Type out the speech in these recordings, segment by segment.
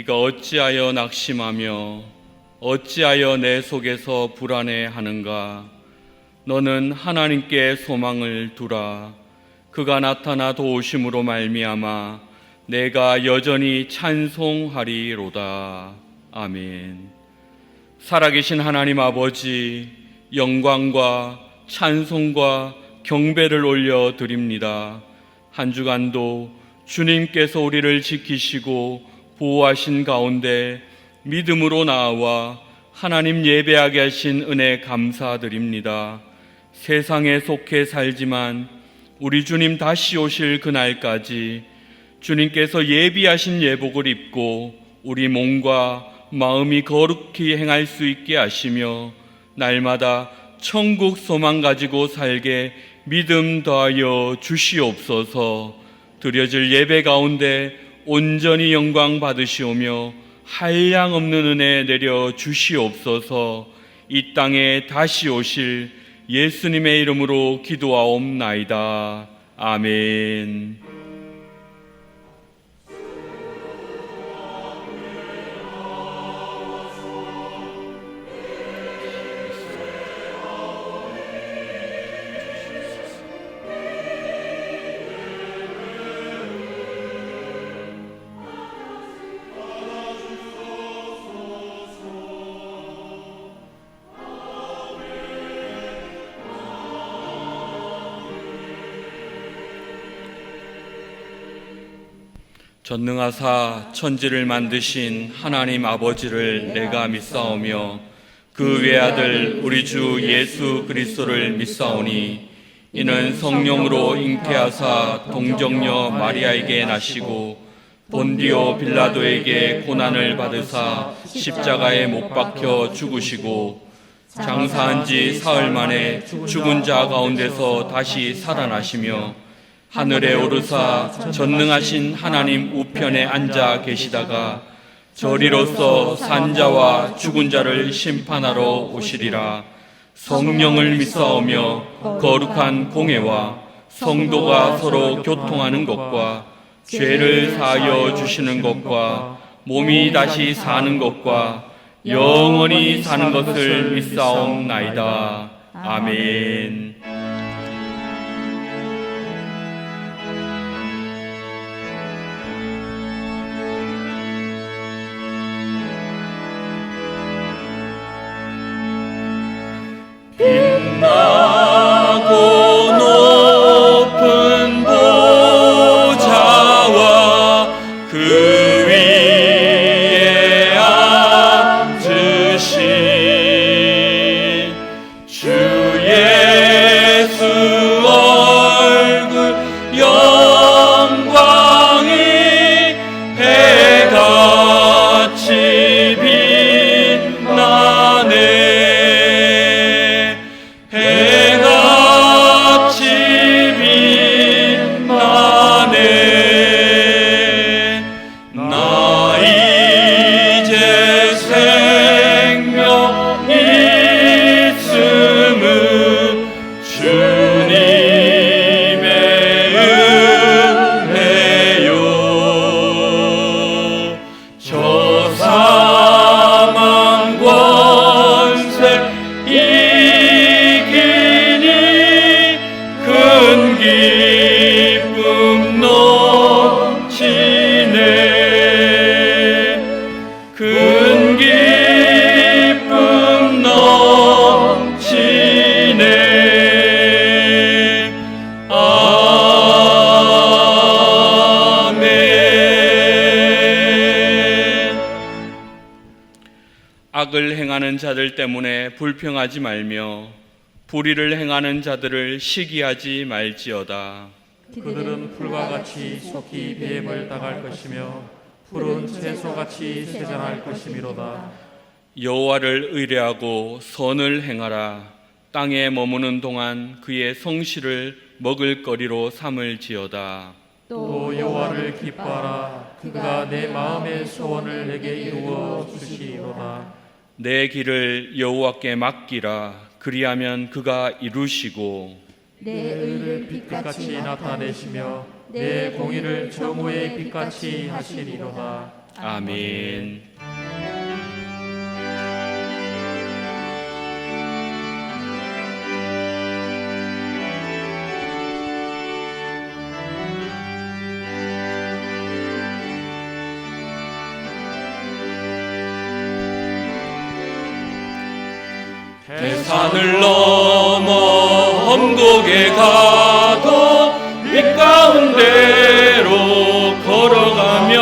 네가 어찌하여 낙심하며 어찌하여 내 속에서 불안해하는가? 너는 하나님께 소망을 두라. 그가 나타나 도우심으로 말미암아 내가 여전히 찬송하리로다. 아멘. 살아계신 하나님 아버지, 영광과 찬송과 경배를 올려드립니다. 한 주간도 주님께서 우리를 지키시고 보호하신 가운데 믿음으로 나아와 하나님 예배하게 하신 은혜 감사드립니다. 세상에 속해 살지만 우리 주님 다시 오실 그날까지 주님께서 예비하신 예복을 입고 우리 몸과 마음이 거룩히 행할 수 있게 하시며 날마다 천국 소망 가지고 살게 믿음 더하여 주시옵소서. 드려질 예배 가운데 온전히 영광 받으시오며 한량없는 은혜 내려 주시옵소서. 이 땅에 다시 오실 예수님의 이름으로 기도하옵나이다. 아멘. 전능하사 천지를 만드신 하나님 아버지를 내가 믿사오며 그 외아들 우리 주 예수 그리스도를 믿사오니 이는 성령으로 잉태하사 동정녀 마리아에게 나시고 본디오 빌라도에게 고난을 받으사 십자가에 못 박혀 죽으시고 장사한 지 사흘 만에 죽은 자 가운데서 다시 살아나시며 하늘에 오르사 전능하신 하나님 우편에 앉아 계시다가 저리로서 산자와 죽은 자를 심판하러 오시리라. 성령을 믿사오며 거룩한 공회와 성도가 서로 교통하는 것과 죄를 사하여 주시는 것과 몸이 다시 사는 것과 영원히 사는 것을 믿사옵나이다. 아멘. 빛나고 높은 보좌와 그 위에 앉으신 주 예수 얼굴 영광이 해같이 빛나네. 악을 행하는 자들 때문에 불평하지 말며 불의를 행하는 자들을 시기하지 말지어다. 그들은 풀과 같이 속히 뱀을 당할 것이며 푸른 채소같이 세잔할 것이미로다. 여호와를 의뢰하고 선을 행하라. 땅에 머무는 동안 그의 성실을 먹을 거리로 삼을지어다. 또 여호와를 기뻐하라. 그가 내 마음의 소원을 내게 이루어 주시리로다. 내 길을 여호와께 맡기라. 그리하면 그가 이루시고 내 의를 빛같이 나타내시며 내 공의를 정오의 빛같이 하시리로다. 아멘. 산을 넘어 험곡에 가도 빛 가운데로 걸어가며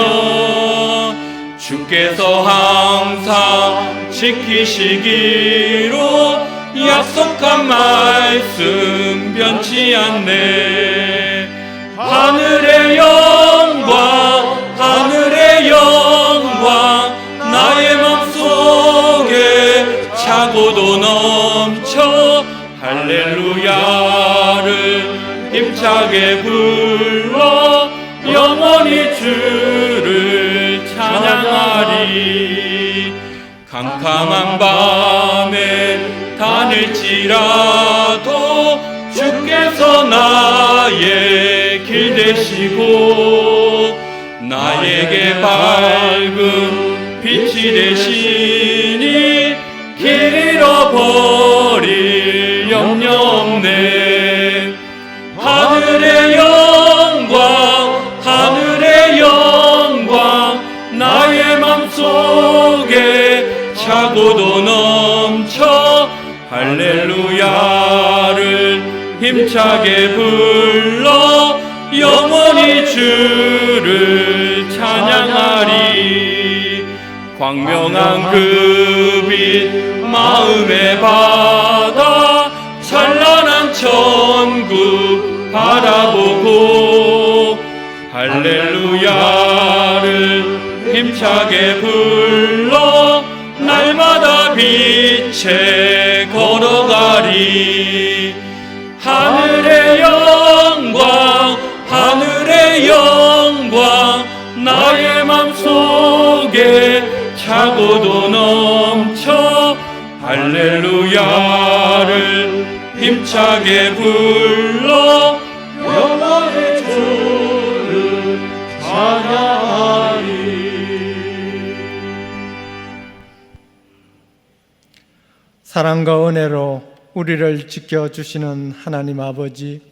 주께서 항상 지키시기로 약속한 말씀 변치 않네. 하늘의 영광 하늘의 영광 나의 맘속에 차고도 넘쳐 할렐루야를 힘차게 불러 영원히 주를 찬양하리. 캄캄한 밤에 다닐지라도 주께서 나의 길 되시고 나에게 밝은 빛이 되시니 길 잃어버릴 염려 없네. 하늘의 영광 하늘의 영광 나의 맘속에 차고도 넘쳐 할렐루야를 힘차게 불러 영원히 주를 찬양하리. 광명한 그 빛 마음의 바다 찬란한 천국 바라보고 할렐루야를 힘차게 불러 날마다 빛에 걸어가리. 하늘의 영광 하늘의 영광 나의 맘속에 차고도 넘쳐 할렐루야를 힘차게 불러 영원히 주를 찬양하리. 사랑과 은혜로 우리를 지켜주시는 하나님 아버지,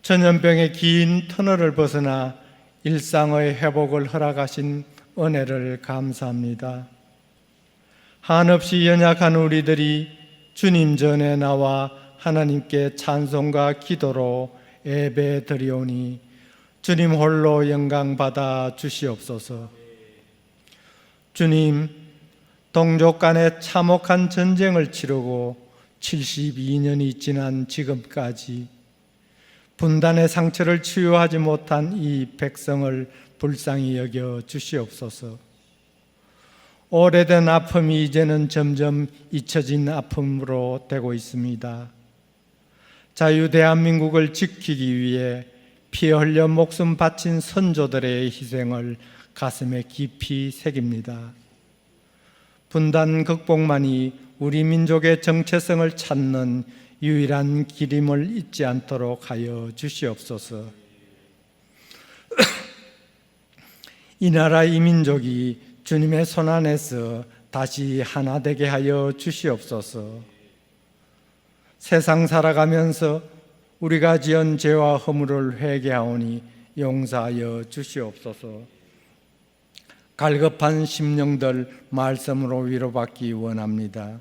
전염병의 긴 터널을 벗어나 일상의 회복을 허락하신 은혜를 감사합니다. 한없이 연약한 우리들이 주님 전에 나와 하나님께 찬송과 기도로 예배 드리오니 주님 홀로 영광 받아 주시옵소서. 주님, 동족 간의 참혹한 전쟁을 치르고 72년이 지난 지금까지 분단의 상처를 치유하지 못한 이 백성을 불쌍히 여겨 주시옵소서. 오래된 아픔이 이제는 점점 잊혀진 아픔으로 되고 있습니다. 자유 대한민국을 지키기 위해 피 흘려 목숨 바친 선조들의 희생을 가슴에 깊이 새깁니다. 분단 극복만이 우리 민족의 정체성을 찾는 유일한 길임을 잊지 않도록 하여 주시옵소서. 이 나라 이 민족이 주님의 손안에서 다시 하나 되게 하여 주시옵소서. 세상 살아가면서 우리가 지은 죄와 허물을 회개하오니 용서하여 주시옵소서. 갈급한 심령들 말씀으로 위로받기 원합니다.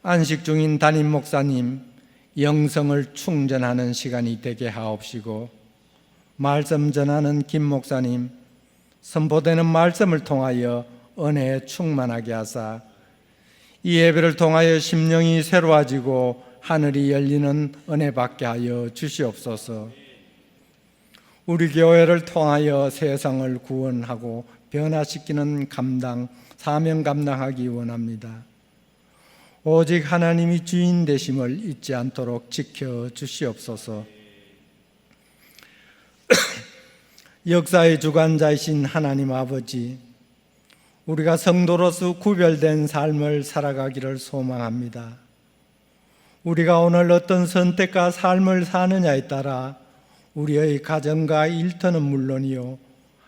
안식 중인 담임 목사님, 영성을 충전하는 시간이 되게 하옵시고, 말씀 전하는 김 목사님, 선포되는 말씀을 통하여 은혜에 충만하게 하사 이 예배를 통하여 심령이 새로워지고 하늘이 열리는 은혜 받게 하여 주시옵소서. 우리 교회를 통하여 세상을 구원하고 변화시키는 사명 감당하기 원합니다. 오직 하나님이 주인 되심을 잊지 않도록 지켜 주시옵소서. 역사의 주관자이신 하나님 아버지, 우리가 성도로서 구별된 삶을 살아가기를 소망합니다. 우리가 오늘 어떤 선택과 삶을 사느냐에 따라 우리의 가정과 일터는 물론이요,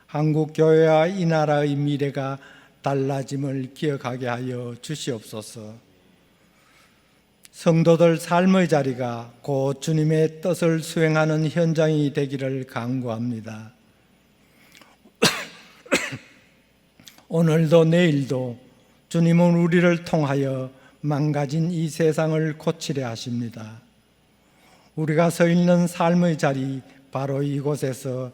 한국 교회와 이 나라의 미래가 달라짐을 기억하게 하여 주시옵소서. 성도들 삶의 자리가 곧 주님의 뜻을 수행하는 현장이 되기를 간구합니다. 오늘도 내일도 주님은 우리를 통하여 망가진 이 세상을 고치려 하십니다. 우리가 서 있는 삶의 자리 바로 이곳에서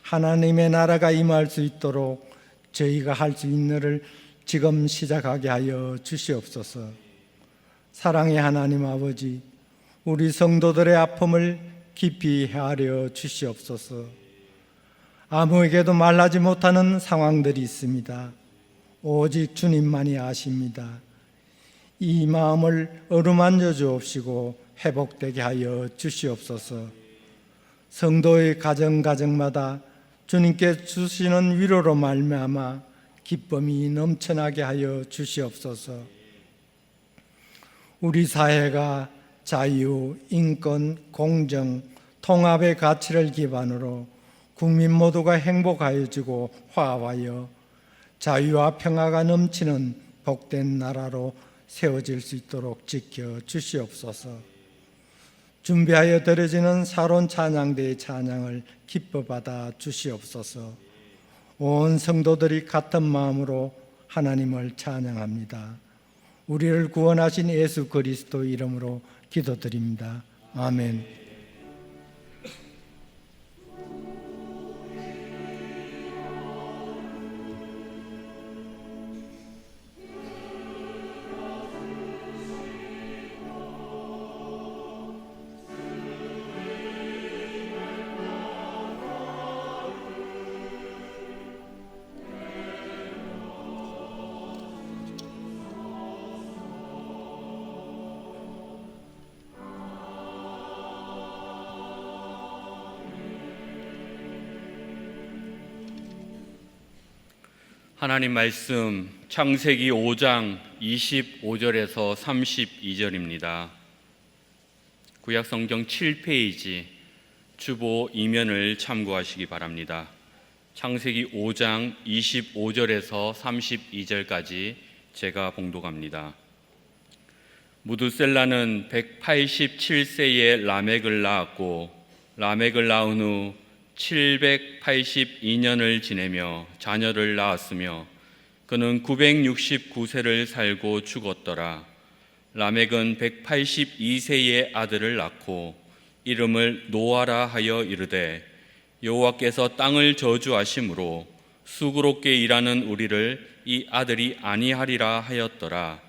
하나님의 나라가 임할 수 있도록 저희가 할 수 있는 일을 지금 시작하게 하여 주시옵소서. 사랑의 하나님 아버지, 우리 성도들의 아픔을 깊이 헤아려 주시옵소서. 아무에게도 말하지 못하는 상황들이 있습니다. 오직 주님만이 아십니다. 이 마음을 어루만져 주옵시고 회복되게 하여 주시옵소서. 성도의 가정마다 주님께 주시는 위로로 말미암아 기쁨이 넘쳐나게 하여 주시옵소서. 우리 사회가 자유, 인권, 공정, 통합의 가치를 기반으로 국민 모두가 행복하여지고 화합하여 자유와 평화가 넘치는 복된 나라로 세워질 수 있도록 지켜 주시옵소서. 준비하여 드려지는 사론 찬양대의 찬양을 기뻐 받아 주시옵소서. 온 성도들이 같은 마음으로 하나님을 찬양합니다. 우리를 구원하신 예수 그리스도 이름으로 기도드립니다. 아멘. 하나님 말씀 창세기 5장 25절에서 32절입니다. 구약성경 7페이지 주보 2면을 참고하시기 바랍니다. 창세기 5장 25절에서 32절까지 제가 봉독합니다. 무두셀라는 187세에 라멕을 낳았고 라멕을 낳은 후 782년을 지내며 자녀를 낳았으며 그는 969세를 살고 죽었더라. 라멕은 182세에 아들을 낳고 이름을 노아라 하여 이르되 여호와께서 땅을 저주하심으로 수고롭게 일하는 우리를 이 아들이 아니하리라 하였더라.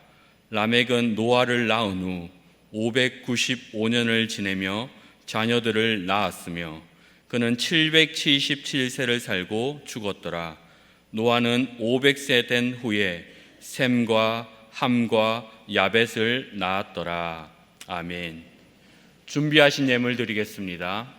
라멕은 노아를 낳은 후 595년을 지내며 자녀들을 낳았으며 그는 777세를 살고 죽었더라. 노아는 500세 된 후에 셈과 함과 야벳을 낳았더라. 아멘. 준비하신 예물 드리겠습니다.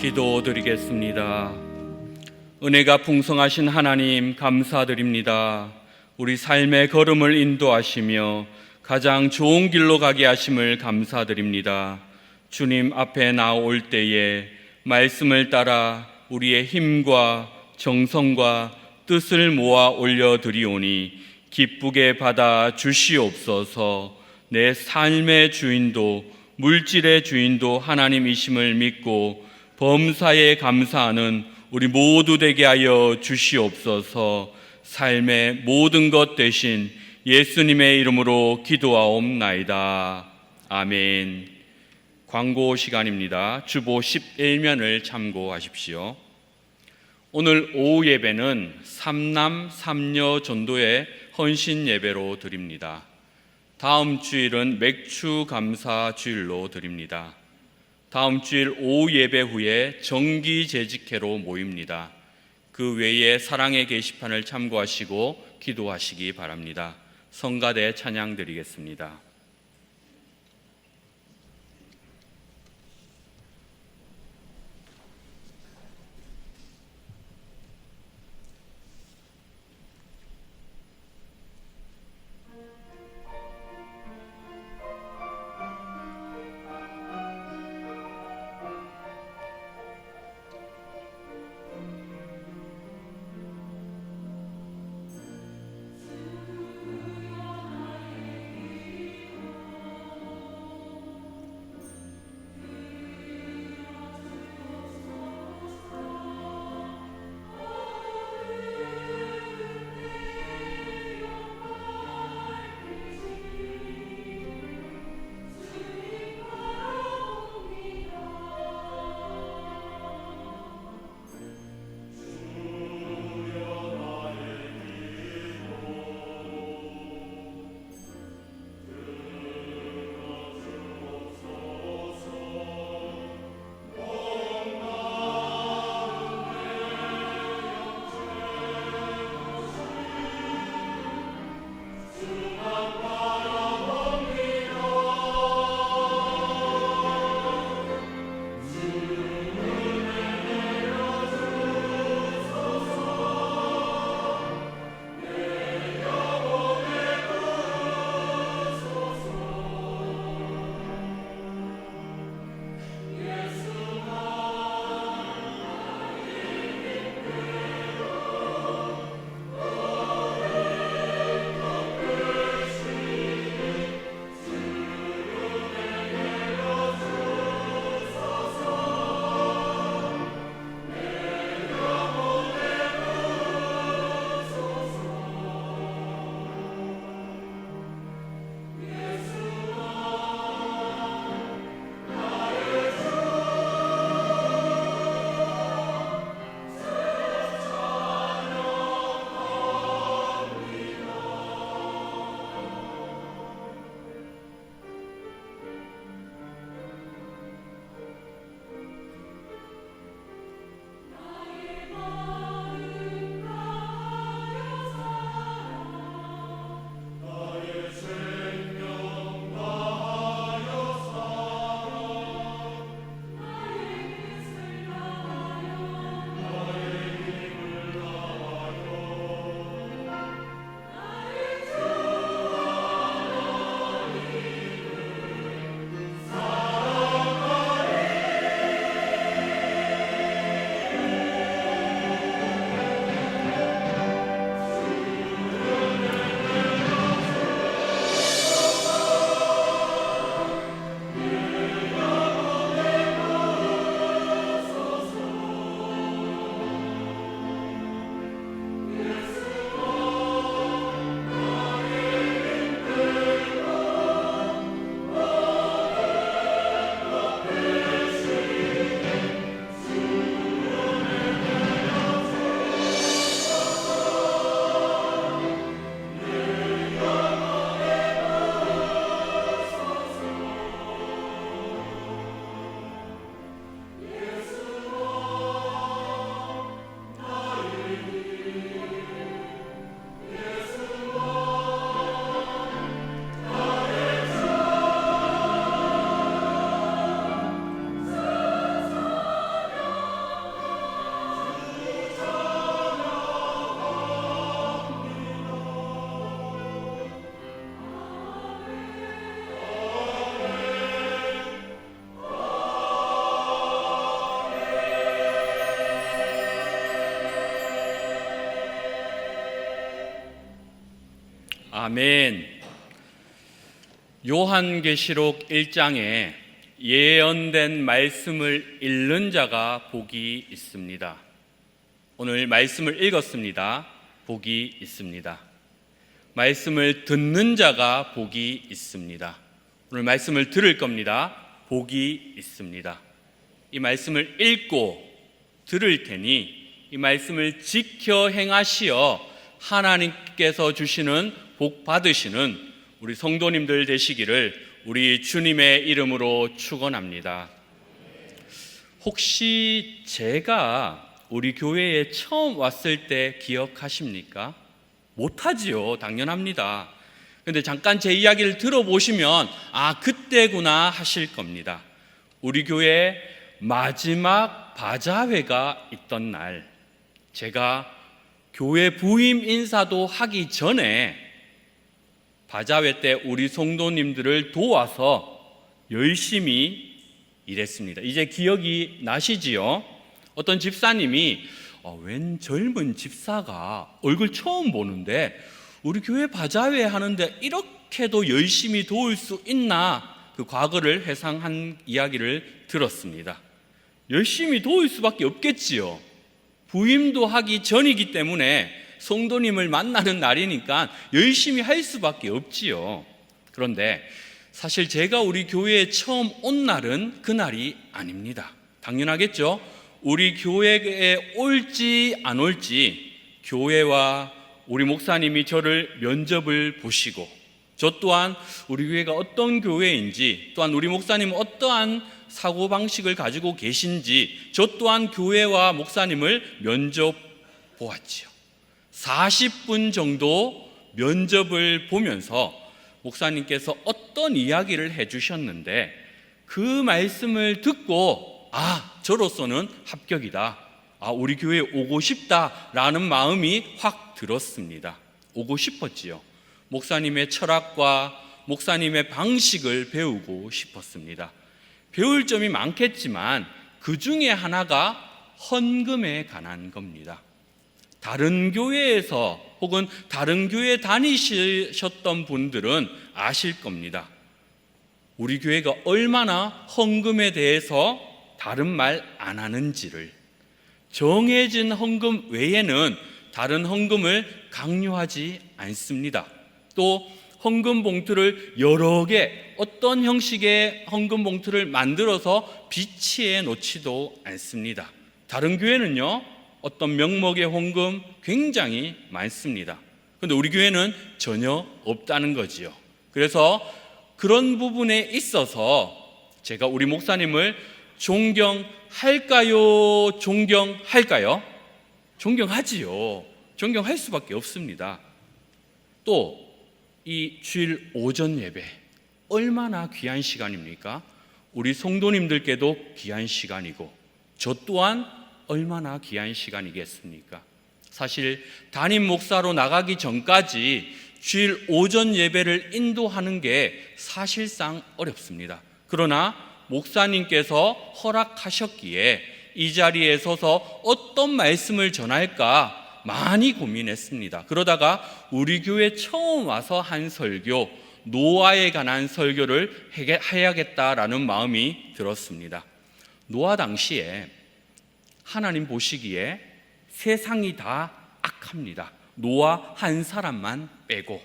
기도드리겠습니다. 은혜가 풍성하신 하나님 감사드립니다. 우리 삶의 걸음을 인도하시며 가장 좋은 길로 가게 하심을 감사드립니다. 주님 앞에 나올 때에 말씀을 따라 우리의 힘과 정성과 뜻을 모아 올려드리오니 기쁘게 받아 주시옵소서. 내 삶의 주인도 물질의 주인도 하나님이심을 믿고 범사에 감사하는 우리 모두 되게 하여 주시옵소서. 삶의 모든 것 대신 예수님의 이름으로 기도하옵나이다. 아멘. 광고 시간입니다. 주보 11면을 참고하십시오. 오늘 오후 예배는 삼남 삼녀 전도의 헌신 예배로 드립니다. 다음 주일은 맥주 감사 주일로 드립니다. 다음 주일 오후 예배 후에 정기 재직회로 모입니다. 그 외에 사랑의 게시판을 참고하시고 기도하시기 바랍니다. 성가대 찬양 드리겠습니다. 아멘. 요한계시록 1장에 예언된 말씀을 읽는 자가 복이 있습니다. 오늘 말씀을 읽었습니다. 복이 있습니다. 말씀을 듣는 자가 복이 있습니다. 오늘 말씀을 들을 겁니다. 복이 있습니다. 이 말씀을 읽고 들을 테니 이 말씀을 지켜 행하시어 하나님께서 주시는 복 받으시는 우리 성도님들 되시기를 우리 주님의 이름으로 축원합니다. 혹시 제가 우리 교회에 처음 왔을 때 기억하십니까? 못하지요. 당연합니다. 근데 잠깐 제 이야기를 들어보시면 그때구나 하실 겁니다. 우리 교회 마지막 바자회가 있던 날, 제가 교회 부임 인사도 하기 전에 바자회 때 우리 성도님들을 도와서 열심히 일했습니다. 이제 기억이 나시지요? 어떤 집사님이 웬 젊은 집사가 얼굴 처음 보는데 우리 교회 바자회 하는데 이렇게도 열심히 도울 수 있나, 그 과거를 회상한 이야기를 들었습니다. 열심히 도울 수밖에 없겠지요. 부임도 하기 전이기 때문에 성도님을 만나는 날이니까 열심히 할 수밖에 없지요. 그런데 사실 제가 우리 교회에 처음 온 날은 그날이 아닙니다. 당연하겠죠. 우리 교회에 올지 안 올지 교회와 우리 목사님이 저를 면접을 보시고, 저 또한 우리 교회가 어떤 교회인지, 또한 우리 목사님은 어떠한 사고방식을 가지고 계신지 저 또한 교회와 목사님을 면접 보았지요. 40분 정도 면접을 보면서 목사님께서 어떤 이야기를 해주셨는데 그 말씀을 듣고 저로서는 합격이다, 우리 교회에 오고 싶다라는 마음이 확 들었습니다. 오고 싶었지요. 목사님의 철학과 목사님의 방식을 배우고 싶었습니다. 배울 점이 많겠지만 그 중에 하나가 헌금에 관한 겁니다. 다른 교회에서 혹은 다른 교회 다니셨던 분들은 아실 겁니다. 우리 교회가 얼마나 헌금에 대해서 다른 말 안 하는지를, 정해진 헌금 외에는 다른 헌금을 강요하지 않습니다. 또 헌금 봉투를 여러 개, 어떤 형식의 헌금 봉투를 만들어서 비치해 놓지도 않습니다. 다른 교회는요, 어떤 명목의 헌금 굉장히 많습니다. 그런데 우리 교회는 전혀 없다는 거지요. 그래서 그런 부분에 있어서 제가 우리 목사님을 존경할까요? 존경할까요? 존경하지요. 존경할 수밖에 없습니다. 또 이 주일 오전 예배 얼마나 귀한 시간입니까? 우리 성도님들께도 귀한 시간이고 저 또한 얼마나 귀한 시간이겠습니까? 사실 담임 목사로 나가기 전까지 주일 오전 예배를 인도하는 게 사실상 어렵습니다. 그러나 목사님께서 허락하셨기에 이 자리에 서서 어떤 말씀을 전할까 많이 고민했습니다. 그러다가 우리 교회 처음 와서 한 설교, 노아에 관한 설교를 해야겠다라는 마음이 들었습니다. 노아 당시에 하나님 보시기에 세상이 다 악합니다. 노아 한 사람만 빼고.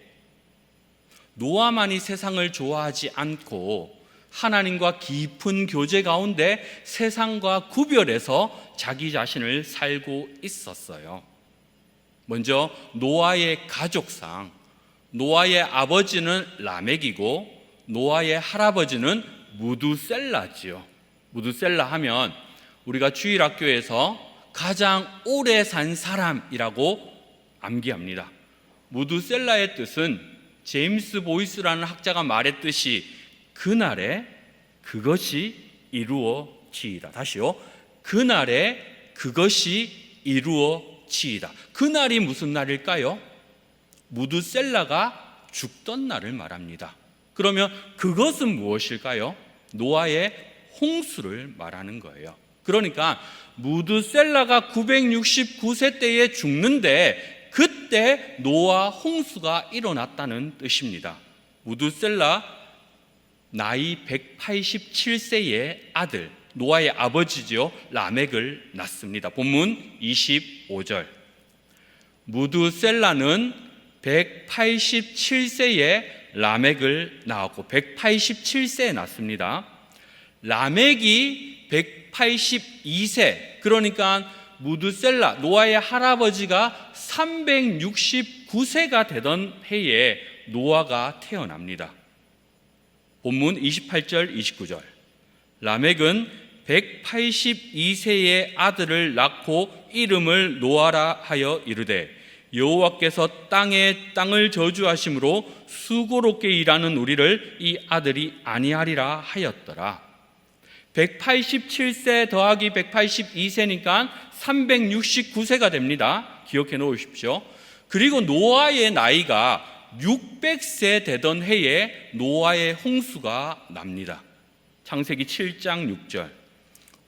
노아만이 세상을 좋아하지 않고 하나님과 깊은 교제 가운데 세상과 구별해서 자기 자신을 살고 있었어요. 먼저 노아의 가족상, 노아의 아버지는 라멕이고 노아의 할아버지는 무두셀라지요. 무두셀라 하면 우리가 주일학교에서 가장 오래 산 사람이라고 암기합니다. 무두셀라의 뜻은 제임스 보이스라는 학자가 말했듯이 그날에 그것이 이루어지이다. 다시요. 그날에 그것이 이루어지이다. 그날이 무슨 날일까요? 무두셀라가 죽던 날을 말합니다. 그러면 그것은 무엇일까요? 노아의 홍수를 말하는 거예요. 그러니까 무두셀라가 969세 때에 죽는데 그때 노아 홍수가 일어났다는 뜻입니다. 무두셀라 나이 187세의 아들 노아의 아버지죠. 라멕을 낳습니다. 본문 25절. 무두셀라는 187세에 라멕을 낳았고 187세에 낳습니다. 라멕이 182세, 그러니까 무두셀라 노아의 할아버지가 369세가 되던 해에 노아가 태어납니다. 본문 28절 29절. 라멕은 182세의 아들을 낳고 이름을 노아라 하여 이르되 여호와께서 땅을 저주하심으로 수고롭게 일하는 우리를 이 아들이 아니하리라 하였더라. 187세 더하기 182세니까 369세가 됩니다. 기억해 놓으십시오. 그리고 노아의 나이가 600세 되던 해에 노아의 홍수가 납니다. 창세기 7장 6절.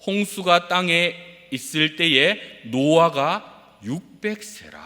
홍수가 땅에 있을 때에 노아가 600세라.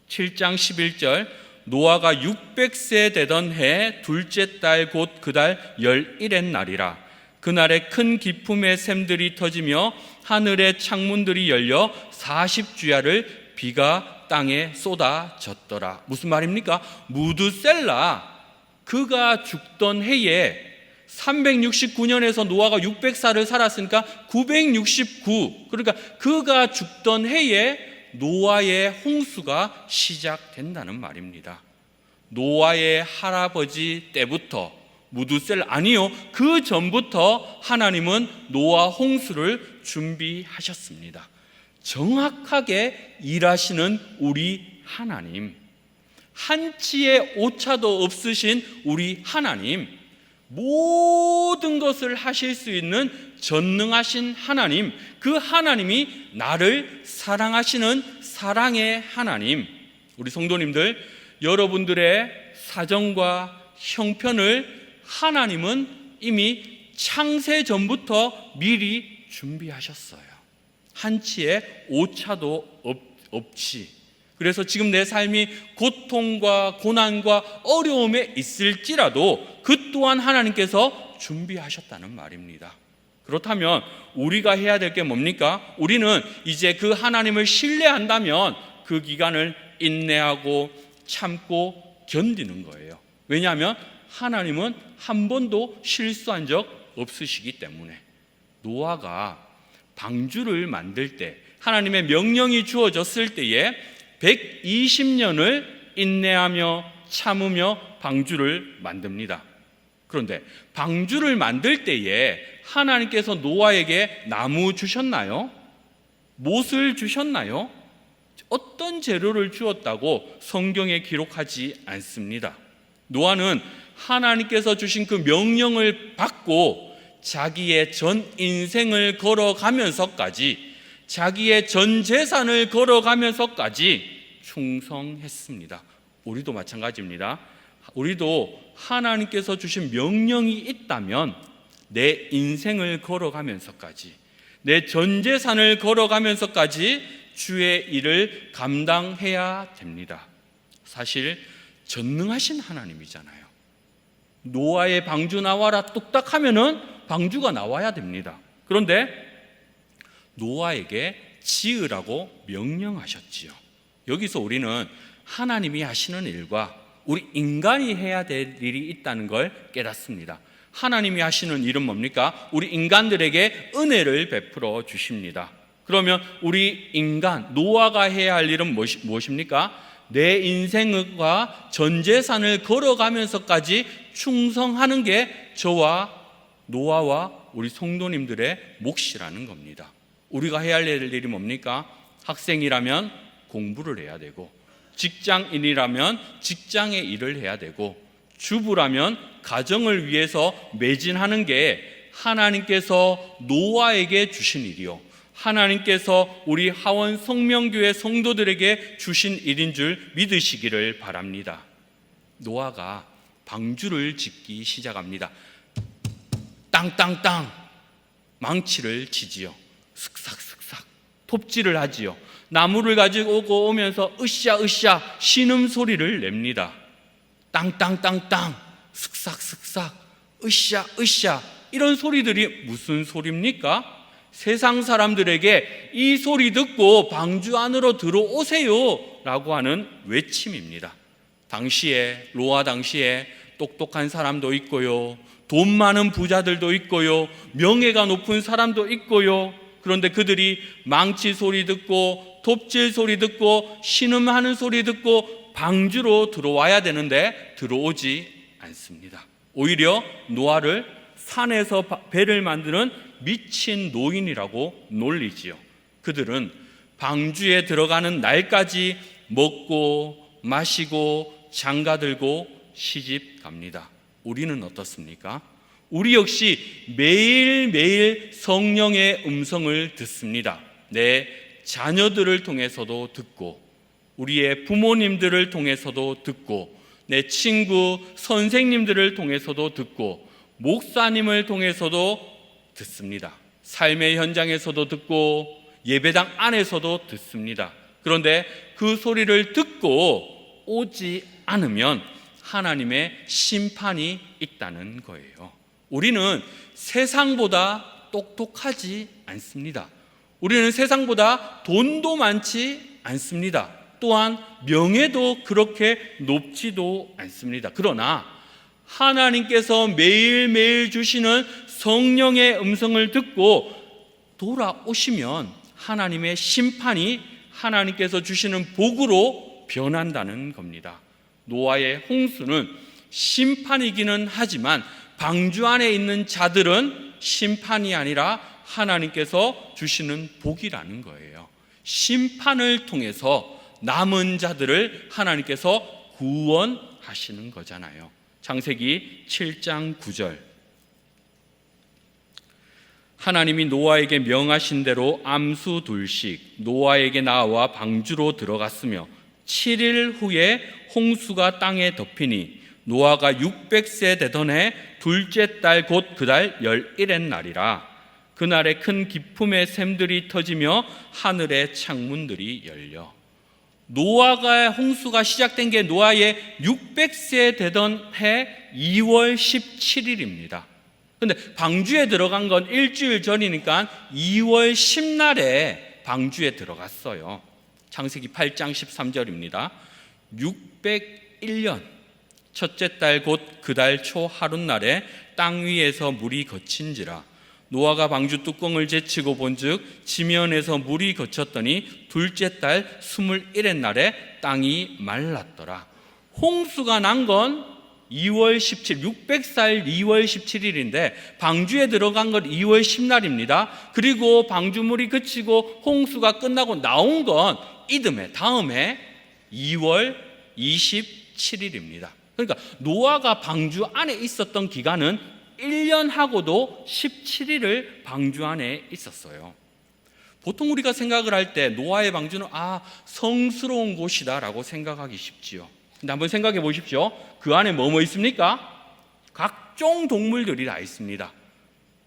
7장 11절. 노아가 600세 되던 해 둘째 달 곧 그 달 11의 날이라. 그날에 큰 기품의 샘들이 터지며 하늘의 창문들이 열려 40주야를 비가 땅에 쏟아졌더라. 무슨 말입니까? 무두셀라 그가 죽던 해에 369년에서 노아가 604를 살았으니까 969, 그러니까 그가 죽던 해에 노아의 홍수가 시작된다는 말입니다. 노아의 할아버지 때부터 무두셀라, 아니요, 그 전부터 하나님은 노아 홍수를 준비하셨습니다. 정확하게 일하시는 우리 하나님, 한치의 오차도 없으신 우리 하나님, 모든 것을 하실 수 있는 전능하신 하나님, 그 하나님이 나를 사랑하시는 사랑의 하나님. 우리 성도님들, 여러분들의 사정과 형편을 하나님은 이미 창세 전부터 미리 준비하셨어요. 한치의 오차도 없이. 그래서 지금 내 삶이 고통과 고난과 어려움에 있을지라도 그 또한 하나님께서 준비하셨다는 말입니다. 그렇다면 우리가 해야 될 게 뭡니까? 우리는 이제 그 하나님을 신뢰한다면 그 기간을 인내하고 참고 견디는 거예요. 왜냐하면 하나님은 한 번도 실수한 적 없으시기 때문에. 노아가 방주를 만들 때, 하나님의 명령이 주어졌을 때에 120년을 인내하며 참으며 방주를 만듭니다. 그런데 방주를 만들 때에 하나님께서 노아에게 나무 주셨나요? 못을 주셨나요? 어떤 재료를 주었다고 성경에 기록하지 않습니다. 노아는 하나님께서 주신 그 명령을 받고 자기의 전 인생을 걸어가면서까지, 자기의 전 재산을 걸어가면서까지 충성했습니다. 우리도 마찬가지입니다. 우리도 하나님께서 주신 명령이 있다면 내 인생을 걸어가면서까지, 내 전 재산을 걸어가면서까지 주의 일을 감당해야 됩니다. 사실 전능하신 하나님이잖아요. 노아의 방주 나와라 뚝딱 하면은 방주가 나와야 됩니다. 그런데 노아에게 지으라고 명령하셨지요. 여기서 우리는 하나님이 하시는 일과 우리 인간이 해야 될 일이 있다는 걸 깨닫습니다. 하나님이 하시는 일은 뭡니까? 우리 인간들에게 은혜를 베풀어 주십니다. 그러면 우리 인간, 노아가 해야 할 일은 무엇입니까? 내 인생과 전 재산을 걸어가면서까지 충성하는 게 저와 노아와 우리 성도님들의 몫이라는 겁니다. 우리가 해야 할 일이 뭡니까? 학생이라면 공부를 해야 되고, 직장인이라면 직장의 일을 해야 되고, 주부라면 가정을 위해서 매진하는 게 하나님께서 노아에게 주신 일이요, 하나님께서 우리 하원 성명교회 성도들에게 주신 일인 줄 믿으시기를 바랍니다. 노아가 방주를 짓기 시작합니다. 땅땅땅 망치를 치지요. 슥싹슥싹 톱질을 하지요. 나무를 가지고 오면서 으쌰 으쌰 신음소리를 냅니다. 땅땅땅땅, 슥싹슥싹, 으쌰 으쌰, 이런 소리들이 무슨 소리입니까? 세상 사람들에게 이 소리 듣고 방주 안으로 들어오세요 라고 하는 외침입니다. 로아 당시에 똑똑한 사람도 있고요, 돈 많은 부자들도 있고요, 명예가 높은 사람도 있고요. 그런데 그들이 망치 소리 듣고 톱질 소리 듣고 신음하는 소리 듣고 방주로 들어와야 되는데 들어오지 않습니다. 오히려 노아를 산에서 배를 만드는 미친 노인이라고 놀리지요. 그들은 방주에 들어가는 날까지 먹고 마시고 장가들고 시집 갑니다. 우리는 어떻습니까? 우리 역시 매일매일 성령의 음성을 듣습니다. 내 자녀들을 통해서도 듣고, 우리의 부모님들을 통해서도 듣고, 내 친구, 선생님들을 통해서도 듣고, 목사님을 통해서도 듣습니다. 삶의 현장에서도 듣고, 예배당 안에서도 듣습니다. 그런데 그 소리를 듣고 오지 않으면 하나님의 심판이 있다는 거예요. 우리는 세상보다 똑똑하지 않습니다. 우리는 세상보다 돈도 많지 않습니다. 또한 명예도 그렇게 높지도 않습니다. 그러나 하나님께서 매일매일 주시는 성령의 음성을 듣고 돌아오시면 하나님의 심판이 하나님께서 주시는 복으로 변한다는 겁니다. 노아의 홍수는 심판이기는 하지만 방주 안에 있는 자들은 심판이 아니라 하나님께서 주시는 복이라는 거예요. 심판을 통해서 남은 자들을 하나님께서 구원하시는 거잖아요. 창세기 7장 9절, 하나님이 노아에게 명하신 대로 암수 둘씩 노아에게 나와 방주로 들어갔으며 7일 후에 홍수가 땅에 덮이니 노아가 600세 되던 해 둘째 달 곧 그달 11의 날이라. 그날에 큰 기품의 샘들이 터지며 하늘의 창문들이 열려. 노아가 홍수가 시작된 게 노아의 600세 되던 해 2월 17일입니다. 그런데 방주에 들어간 건 일주일 전이니까 2월 10날에 방주에 들어갔어요. 창세기 8장 13절입니다. 601년 첫째 달 곧 그달 초 하룻날에 땅 위에서 물이 거친지라. 노아가 방주 뚜껑을 제치고 본즉 지면에서 물이 거쳤더니 둘째 달 21의 날에 땅이 말랐더라. 홍수가 난 건 2월 17일, 600살 2월 17일인데 방주에 들어간 건 2월 10날입니다. 그리고 방주물이 그치고 홍수가 끝나고 나온 건 이듬해 다음해 2월 27일입니다. 그러니까 노아가 방주 안에 있었던 기간은 1년하고도 17일을 방주 안에 있었어요. 보통 우리가 생각을 할 때 노아의 방주는 성스러운 곳이다 라고 생각하기 쉽지요. 근데 한번 생각해 보십시오. 그 안에 뭐뭐 있습니까? 각종 동물들이 다 있습니다.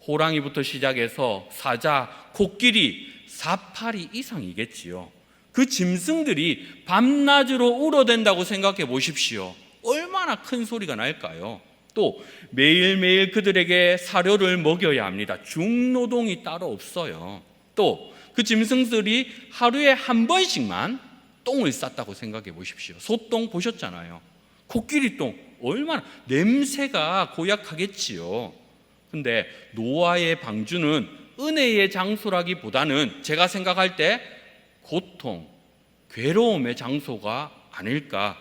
호랑이부터 시작해서 사자, 코끼리, 사파리 이상이겠지요. 그 짐승들이 밤낮으로 울어댄다고 생각해 보십시오. 얼마나 큰 소리가 날까요? 또 매일매일 그들에게 사료를 먹여야 합니다. 중노동이 따로 없어요. 또 그 짐승들이 하루에 한 번씩만 똥을 쌌다고 생각해 보십시오. 소똥 보셨잖아요. 코끼리 똥 얼마나 냄새가 고약하겠지요. 근데 노아의 방주는 은혜의 장소라기보다는 제가 생각할 때 고통, 괴로움의 장소가 아닐까.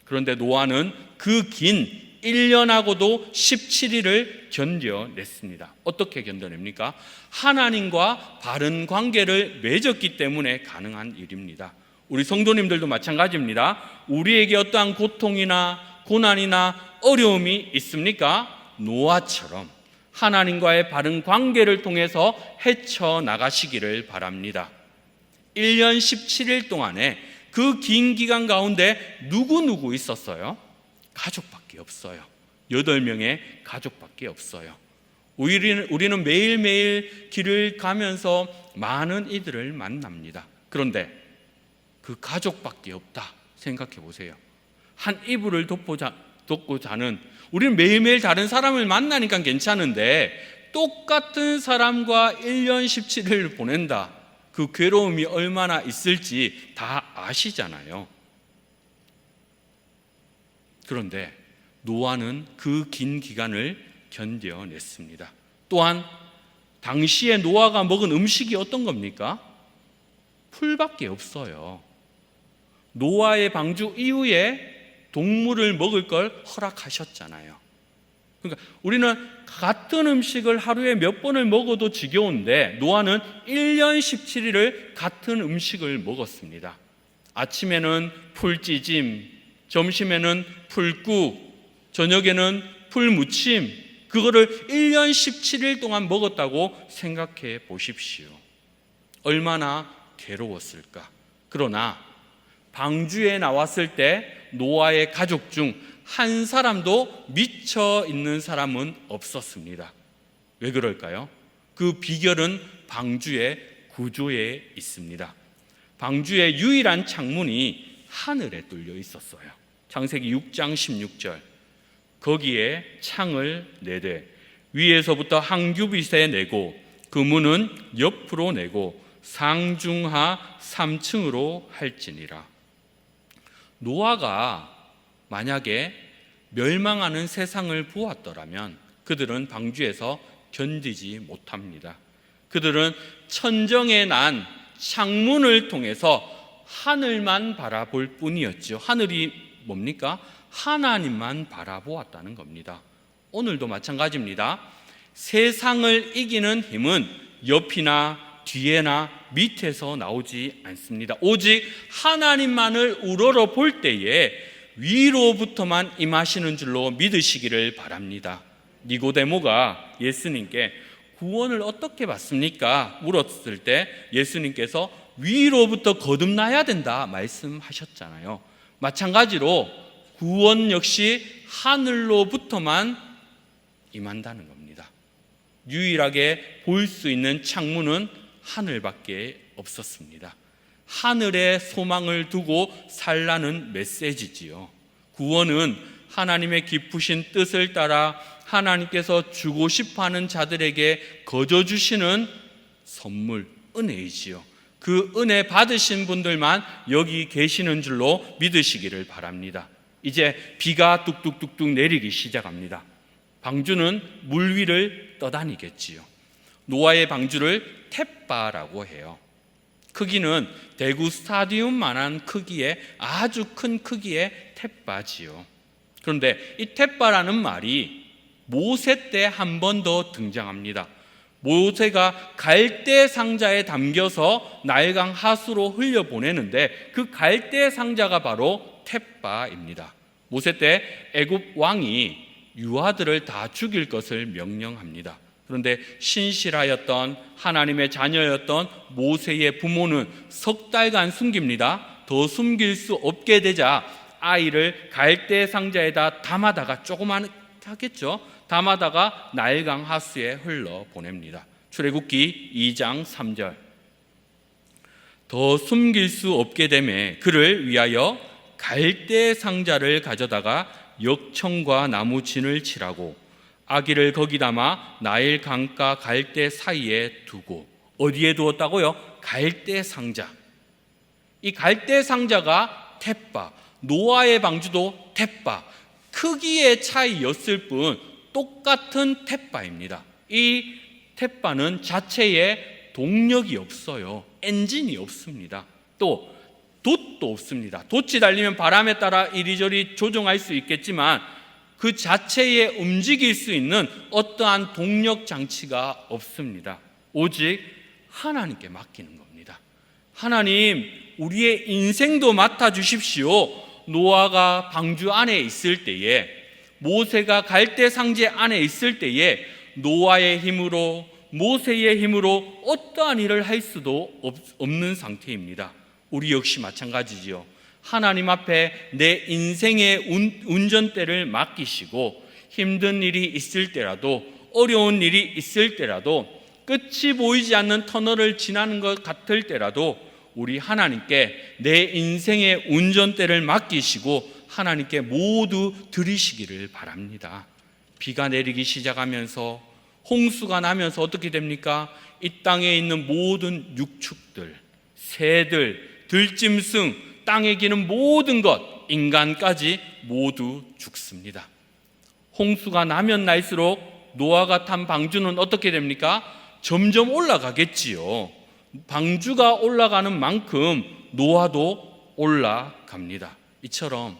그런데 노아는 그 긴 1년하고도 17일을 견뎌냈습니다. 어떻게 견뎌냅니까? 하나님과 바른 관계를 맺었기 때문에 가능한 일입니다. 우리 성도님들도 마찬가지입니다. 우리에게 어떠한 고통이나 고난이나 어려움이 있습니까? 노아처럼 하나님과의 바른 관계를 통해서 헤쳐나가시기를 바랍니다. 1년 17일 동안에 그 긴 기간 가운데 누구 있었어요? 가족밖에 없어요. 8명의 가족밖에 없어요. 우리는 매일매일 길을 가면서 많은 이들을 만납니다. 그런데 그 가족밖에 없다 생각해 보세요. 한 이불을 덮고 자는, 우리는 매일매일 다른 사람을 만나니까 괜찮은데 똑같은 사람과 1년 17일을 보낸다. 그 괴로움이 얼마나 있을지 다 아시잖아요. 그런데 노아는 그 긴 기간을 견뎌냈습니다. 또한 당시에 노아가 먹은 음식이 어떤 겁니까? 풀밖에 없어요. 노아의 방주 이후에 동물을 먹을 걸 허락하셨잖아요. 그러니까 우리는 같은 음식을 하루에 몇 번을 먹어도 지겨운데 노아는 1년 17일을 같은 음식을 먹었습니다. 아침에는 풀찌짐, 점심에는 풀국, 저녁에는 풀무침, 그거를 1년 17일 동안 먹었다고 생각해 보십시오. 얼마나 괴로웠을까. 그러나 방주에 나왔을 때 노아의 가족 중 한 사람도 미쳐 있는 사람은 없었습니다. 왜 그럴까요? 그 비결은 방주의 구조에 있습니다. 방주의 유일한 창문이 하늘에 뚫려 있었어요. 창세기 6장 16절. 거기에 창을 내되 위에서부터 한 규빗에 내고 그 문은 옆으로 내고 상중하 3층으로 할지니라. 노아가 만약에 멸망하는 세상을 보았더라면 그들은 방주에서 견디지 못합니다. 그들은 천정에 난 창문을 통해서 하늘만 바라볼 뿐이었죠. 하늘이 뭡니까? 하나님만 바라보았다는 겁니다. 오늘도 마찬가지입니다. 세상을 이기는 힘은 옆이나 뒤에나 밑에서 나오지 않습니다. 오직 하나님만을 우러러 볼 때에 위로부터만 임하시는 줄로 믿으시기를 바랍니다. 니고데모가 예수님께 구원을 어떻게 받습니까? 물었을 때 예수님께서 위로부터 거듭나야 된다 말씀하셨잖아요. 마찬가지로 구원 역시 하늘로부터만 임한다는 겁니다. 유일하게 볼 수 있는 창문은 하늘밖에 없었습니다. 하늘에 소망을 두고 살라는 메시지지요. 구원은 하나님의 깊으신 뜻을 따라 하나님께서 주고 싶어하는 자들에게 거저 주시는 선물, 은혜이지요. 그 은혜 받으신 분들만 여기 계시는 줄로 믿으시기를 바랍니다. 이제 비가 뚝뚝뚝뚝 내리기 시작합니다. 방주는 물 위를 떠다니겠지요. 노아의 방주를 텟바라고 해요. 크기는 대구 스타디움만한 크기의 아주 큰 크기의 텟바지요. 그런데 이 텟바라는 말이 모세 때 한 번 더 등장합니다. 모세가 갈대 상자에 담겨서 나일강 하수로 흘려보내는데 그 갈대 상자가 바로 텟바입니다. 모세 때 애굽 왕이 유아들을 다 죽일 것을 명령합니다. 그런데 신실하였던 하나님의 자녀였던 모세의 부모는 석 달간 숨깁니다. 더 숨길 수 없게 되자 아이를 갈대 상자에다 담아다가 조그만하겠죠. 담아다가 나일강 하수에 흘러 보냅니다. 출애굽기 2장 3절. 더 숨길 수 없게 되매 그를 위하여 갈대 상자를 가져다가 역청과 나무 진을 칠하고 아기를 거기 담아 나일 강가 갈대 사이에 두고. 어디에 두었다고요? 갈대 상자. 이 갈대 상자가 텟바, 노아의 방주도 텟바, 크기의 차이였을 뿐 똑같은 텟바입니다. 이 텟바는 자체에 동력이 없어요. 엔진이 없습니다. 또 돛도 없습니다. 돛이 달리면 바람에 따라 이리저리 조정할 수 있겠지만 그 자체에 움직일 수 있는 어떠한 동력 장치가 없습니다. 오직 하나님께 맡기는 겁니다. 하나님, 우리의 인생도 맡아주십시오. 노아가 방주 안에 있을 때에, 모세가 갈대 상제 안에 있을 때에 노아의 힘으로, 모세의 힘으로 어떠한 일을 할 수도 없는 상태입니다. 우리 역시 마찬가지지요. 하나님 앞에 내 인생의 운전대를 맡기시고 힘든 일이 있을 때라도, 어려운 일이 있을 때라도, 끝이 보이지 않는 터널을 지나는 것 같을 때라도 우리 하나님께 내 인생의 운전대를 맡기시고 하나님께 모두 드리시기를 바랍니다. 비가 내리기 시작하면서 홍수가 나면서 어떻게 됩니까? 이 땅에 있는 모든 육축들, 새들, 들짐승, 땅에 기는 모든 것, 인간까지 모두 죽습니다. 홍수가 나면 날수록 노아가 탄 방주는 어떻게 됩니까? 점점 올라가겠지요. 방주가 올라가는 만큼 노아도 올라갑니다. 이처럼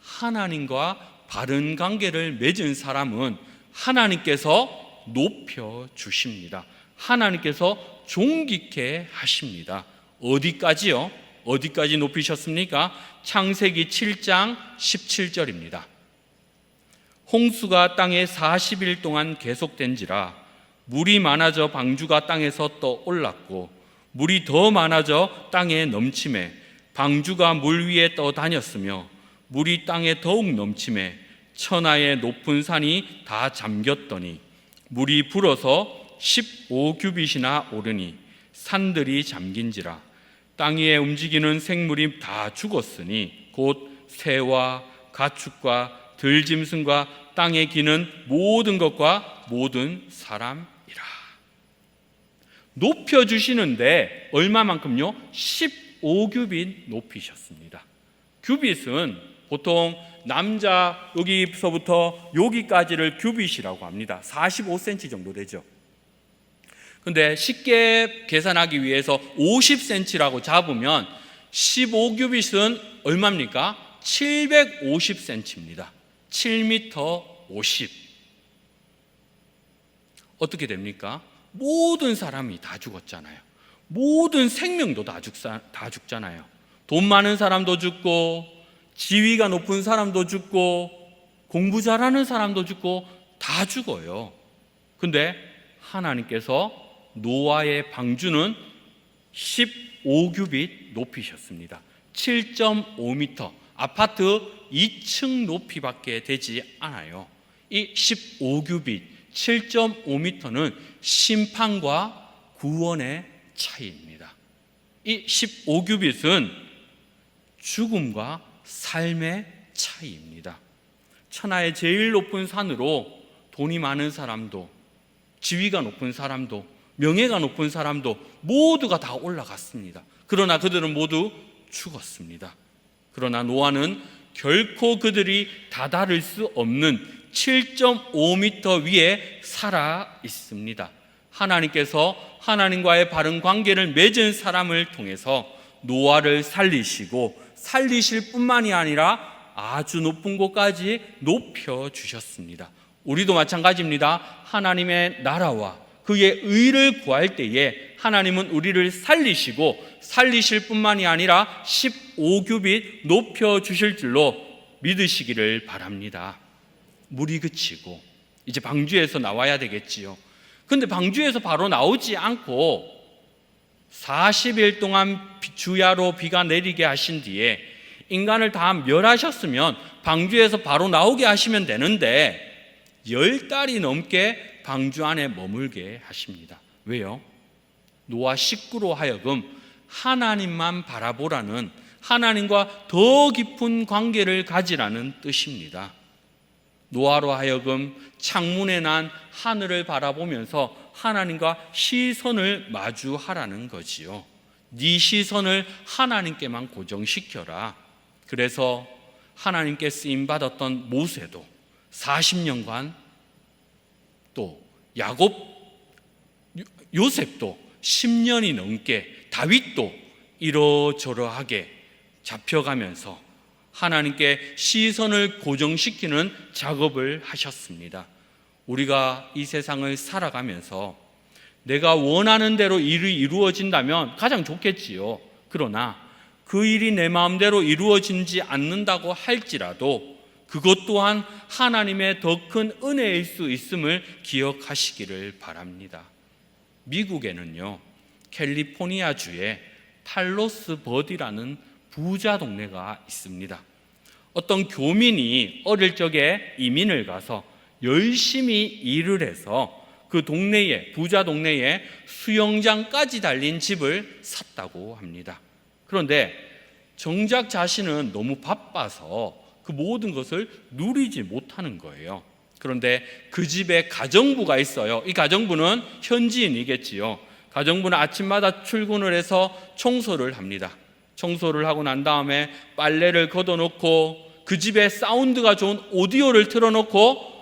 하나님과 바른 관계를 맺은 사람은 하나님께서 높여주십니다. 하나님께서 존귀케 하십니다. 어디까지요? 어디까지 높이셨습니까? 창세기 7장 17절입니다. 홍수가 땅에 40일 동안 계속된지라 물이 많아져 방주가 땅에서 떠올랐고 물이 더 많아져 땅에 넘침에 방주가 물 위에 떠다녔으며 물이 땅에 더욱 넘침에 천하의 높은 산이 다 잠겼더니 물이 불어서 15규빗이나 오르니 산들이 잠긴지라 땅 위에 움직이는 생물이 다 죽었으니 곧 새와 가축과 들짐승과 땅에 기는 모든 것과 모든 사람이라. 높여주시는데 얼마만큼요? 15규빗 높이셨습니다. 규빗은 보통 남자 여기서부터 여기까지를 규빗이라고 합니다. 45cm 정도 되죠. 근데 쉽게 계산하기 위해서 50cm라고 잡으면 15규빗은 얼마입니까? 750cm입니다. 7m 50. 어떻게 됩니까? 모든 사람이 다 죽었잖아요. 모든 생명도 다 죽잖아요. 돈 많은 사람도 죽고 지위가 높은 사람도 죽고 공부 잘하는 사람도 죽고 다 죽어요. 근데 하나님께서 노아의 방주는 15규빗 높이셨습니다. 7.5m, 아파트 2층 높이밖에 되지 않아요. 이 15규빗, 7.5m는 심판과 구원의 차이입니다. 이 15규빗은 죽음과 삶의 차이입니다. 천하의 제일 높은 산으로 돈이 많은 사람도, 지위가 높은 사람도, 명예가 높은 사람도 모두가 다 올라갔습니다. 그러나 그들은 모두 죽었습니다. 그러나 노아는 결코 그들이 다다를 수 없는 7.5m 위에 살아 있습니다. 하나님께서 하나님과의 바른 관계를 맺은 사람을 통해서 노아를 살리시고 살리실 뿐만이 아니라 아주 높은 곳까지 높여주셨습니다. 우리도 마찬가지입니다. 하나님의 나라와 그의 의를 구할 때에 하나님은 우리를 살리시고 살리실 뿐만이 아니라 15규빗 높여주실 줄로 믿으시기를 바랍니다. 물이 그치고 이제 방주에서 나와야 되겠지요. 근데 방주에서 바로 나오지 않고 40일 동안 주야로 비가 내리게 하신 뒤에 인간을 다 멸하셨으면 방주에서 바로 나오게 하시면 되는데 10달이 넘게 방주 안에 머물게 하십니다. 왜요? 노아 식구로 하여금 하나님만 바라보라는, 하나님과 더 깊은 관계를 가지라는 뜻입니다. 노아로 하여금 창문에 난 하늘을 바라보면서 하나님과 시선을 마주하라는 거지요. 네 시선을 하나님께만 고정시켜라. 그래서 하나님께 쓰임받았던 모세도 40년간, 또 야곱, 요셉도 10년이 넘게, 다윗도 이러저러하게 잡혀가면서 하나님께 시선을 고정시키는 작업을 하셨습니다. 우리가 이 세상을 살아가면서 내가 원하는 대로 일이 이루어진다면 가장 좋겠지요. 그러나 그 일이 내 마음대로 이루어지지 않는다고 할지라도 그것 또한 하나님의 더 큰 은혜일 수 있음을 기억하시기를 바랍니다. 미국에는요, 캘리포니아주에 탈로스 버디라는 부자 동네가 있습니다. 어떤 교민이 어릴 적에 이민을 가서 열심히 일을 해서 그 동네에, 부자 동네에 수영장까지 달린 집을 샀다고 합니다. 그런데 정작 자신은 너무 바빠서 그 모든 것을 누리지 못하는 거예요. 그런데 그 집에 가정부가 있어요. 이 가정부는 현지인이겠지요. 가정부는 아침마다 출근을 해서 청소를 합니다. 청소를 하고 난 다음에 빨래를 걷어놓고 그 집에 사운드가 좋은 오디오를 틀어놓고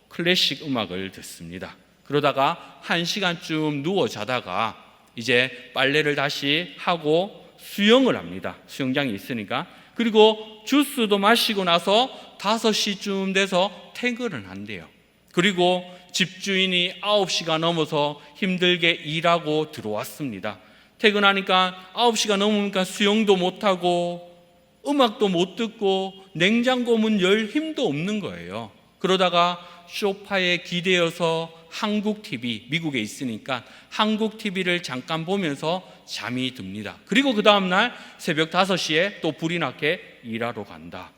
클래식 음악을 듣습니다. 그러다가 1시간쯤 누워 자다가 이제 빨래를 다시 하고 수영을 합니다. 수영장이 있으니까. 그리고 주스도 마시고 나서 5시쯤 돼서 퇴근을 한대요. 그리고 집주인이 9시가 넘어서 힘들게 일하고 들어왔습니다. 퇴근하니까 9시가 넘으니까 수영도 못하고 음악도 못 듣고 냉장고 문 열 힘도 없는 거예요. 그러다가 소파에 기대어서 한국 TV, 미국에 있으니까 한국 TV를 잠깐 보면서 잠이 듭니다. 그리고 그 다음날 새벽 5시에 또 불이 나게 일하러 간다.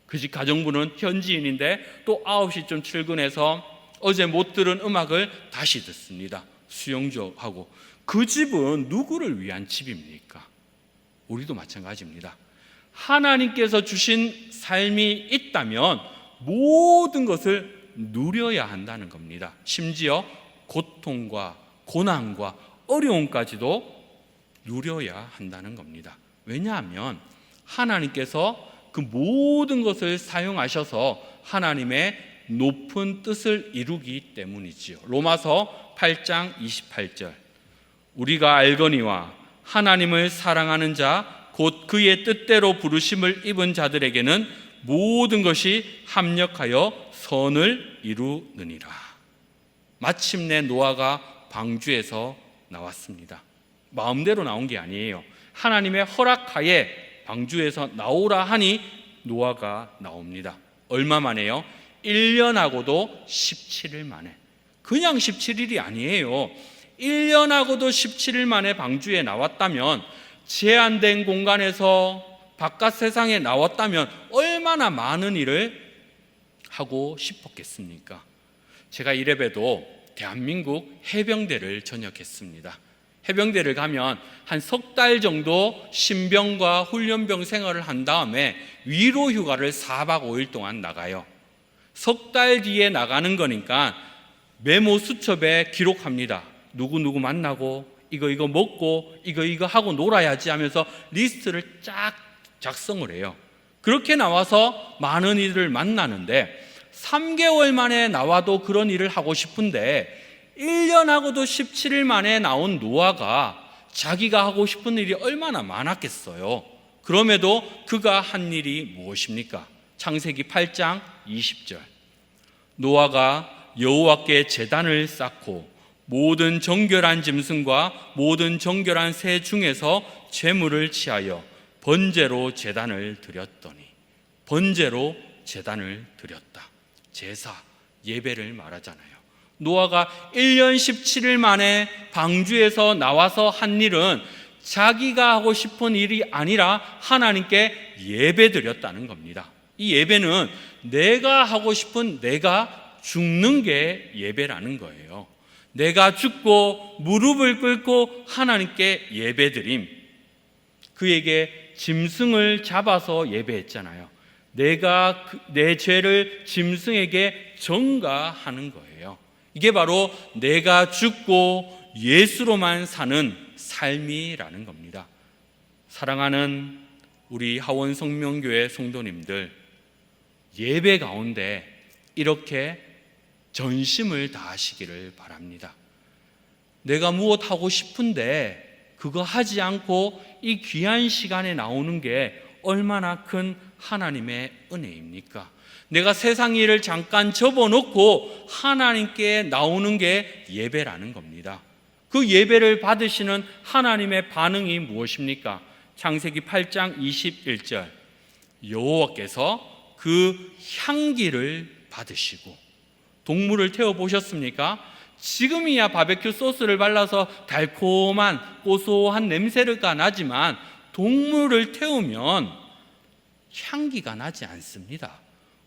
그 집 가정부는 현지인인데 또 9시쯤 출근해서 어제 못 들은 음악을 다시 듣습니다. 수영도 하고. 그 집은 누구를 위한 집입니까? 우리도 마찬가지입니다. 하나님께서 주신 삶이 있다면 모든 것을 누려야 한다는 겁니다. 심지어 고통과 고난과 어려움까지도 누려야 한다는 겁니다. 왜냐하면 하나님께서 그 모든 것을 사용하셔서 하나님의 높은 뜻을 이루기 때문이지요. 로마서 8장 28절. 우리가 알거니와 하나님을 사랑하는 자 곧 그의 뜻대로 부르심을 입은 자들에게는 모든 것이 합력하여 선을 이루느니라. 마침내 노아가 방주에서 나왔습니다. 마음대로 나온 게 아니에요. 하나님의 허락하에 방주에서 나오라 하니 노아가 나옵니다. 얼마 만에요? 1년하고도 17일 만에. 그냥 17일이 아니에요. 1년하고도 17일 만에 방주에 나왔다면, 제한된 공간에서 바깥 세상에 나왔다면 얼마나 많은 일을 하고 싶었겠습니까? 제가 이래봬도 대한민국 해병대를 전역했습니다. 해병대를 가면 한 3달 정도 신병과 훈련병 생활을 한 다음에 위로 휴가를 4박 5일 동안 나가요. 3달 뒤에 나가는 거니까 메모 수첩에 기록합니다. 누구 만나고 이거 먹고 이거 하고 놀아야지 하면서 리스트를 쫙 작성을 해요. 그렇게 나와서 많은 일을 만나는데 3개월 만에 나와도 그런 일을 하고 싶은데 1년하고도 17일 만에 나온 노아가 자기가 하고 싶은 일이 얼마나 많았겠어요. 그럼에도 그가 한 일이 무엇입니까? 창세기 8장 20절. 노아가 여호와께 제단을 쌓고 모든 정결한 짐승과 모든 정결한 새 중에서 제물을 취하여 번제로 제단을 드렸더니. 번제로 제단을 드렸다. 제사, 예배를 말하잖아요. 노아가 1년 17일 만에 방주에서 나와서 한 일은 자기가 하고 싶은 일이 아니라 하나님께 예배 드렸다는 겁니다. 이 예배는 내가 하고 싶은, 내가 죽는 게 예배라는 거예요. 내가 죽고 무릎을 꿇고 하나님께 예배드림. 그에게 짐승을 잡아서 예배했잖아요. 내가 내 죄를 짐승에게 전가하는 거예요. 이게 바로 내가 죽고 예수로만 사는 삶이라는 겁니다. 사랑하는 우리 하원성명교회 성도님들, 예배 가운데 이렇게 전심을 다하시기를 바랍니다. 내가 무엇 하고 싶은데 그거 하지 않고 이 귀한 시간에 나오는 게 얼마나 큰 하나님의 은혜입니까? 내가 세상 일을 잠깐 접어놓고 하나님께 나오는 게 예배라는 겁니다. 그 예배를 받으시는 하나님의 반응이 무엇입니까? 창세기 8장 21절. 여호와께서 그 향기를 받으시고. 동물을 태워보셨습니까? 지금이야 바베큐 소스를 발라서 달콤한 고소한 냄새가 나지만 동물을 태우면 향기가 나지 않습니다.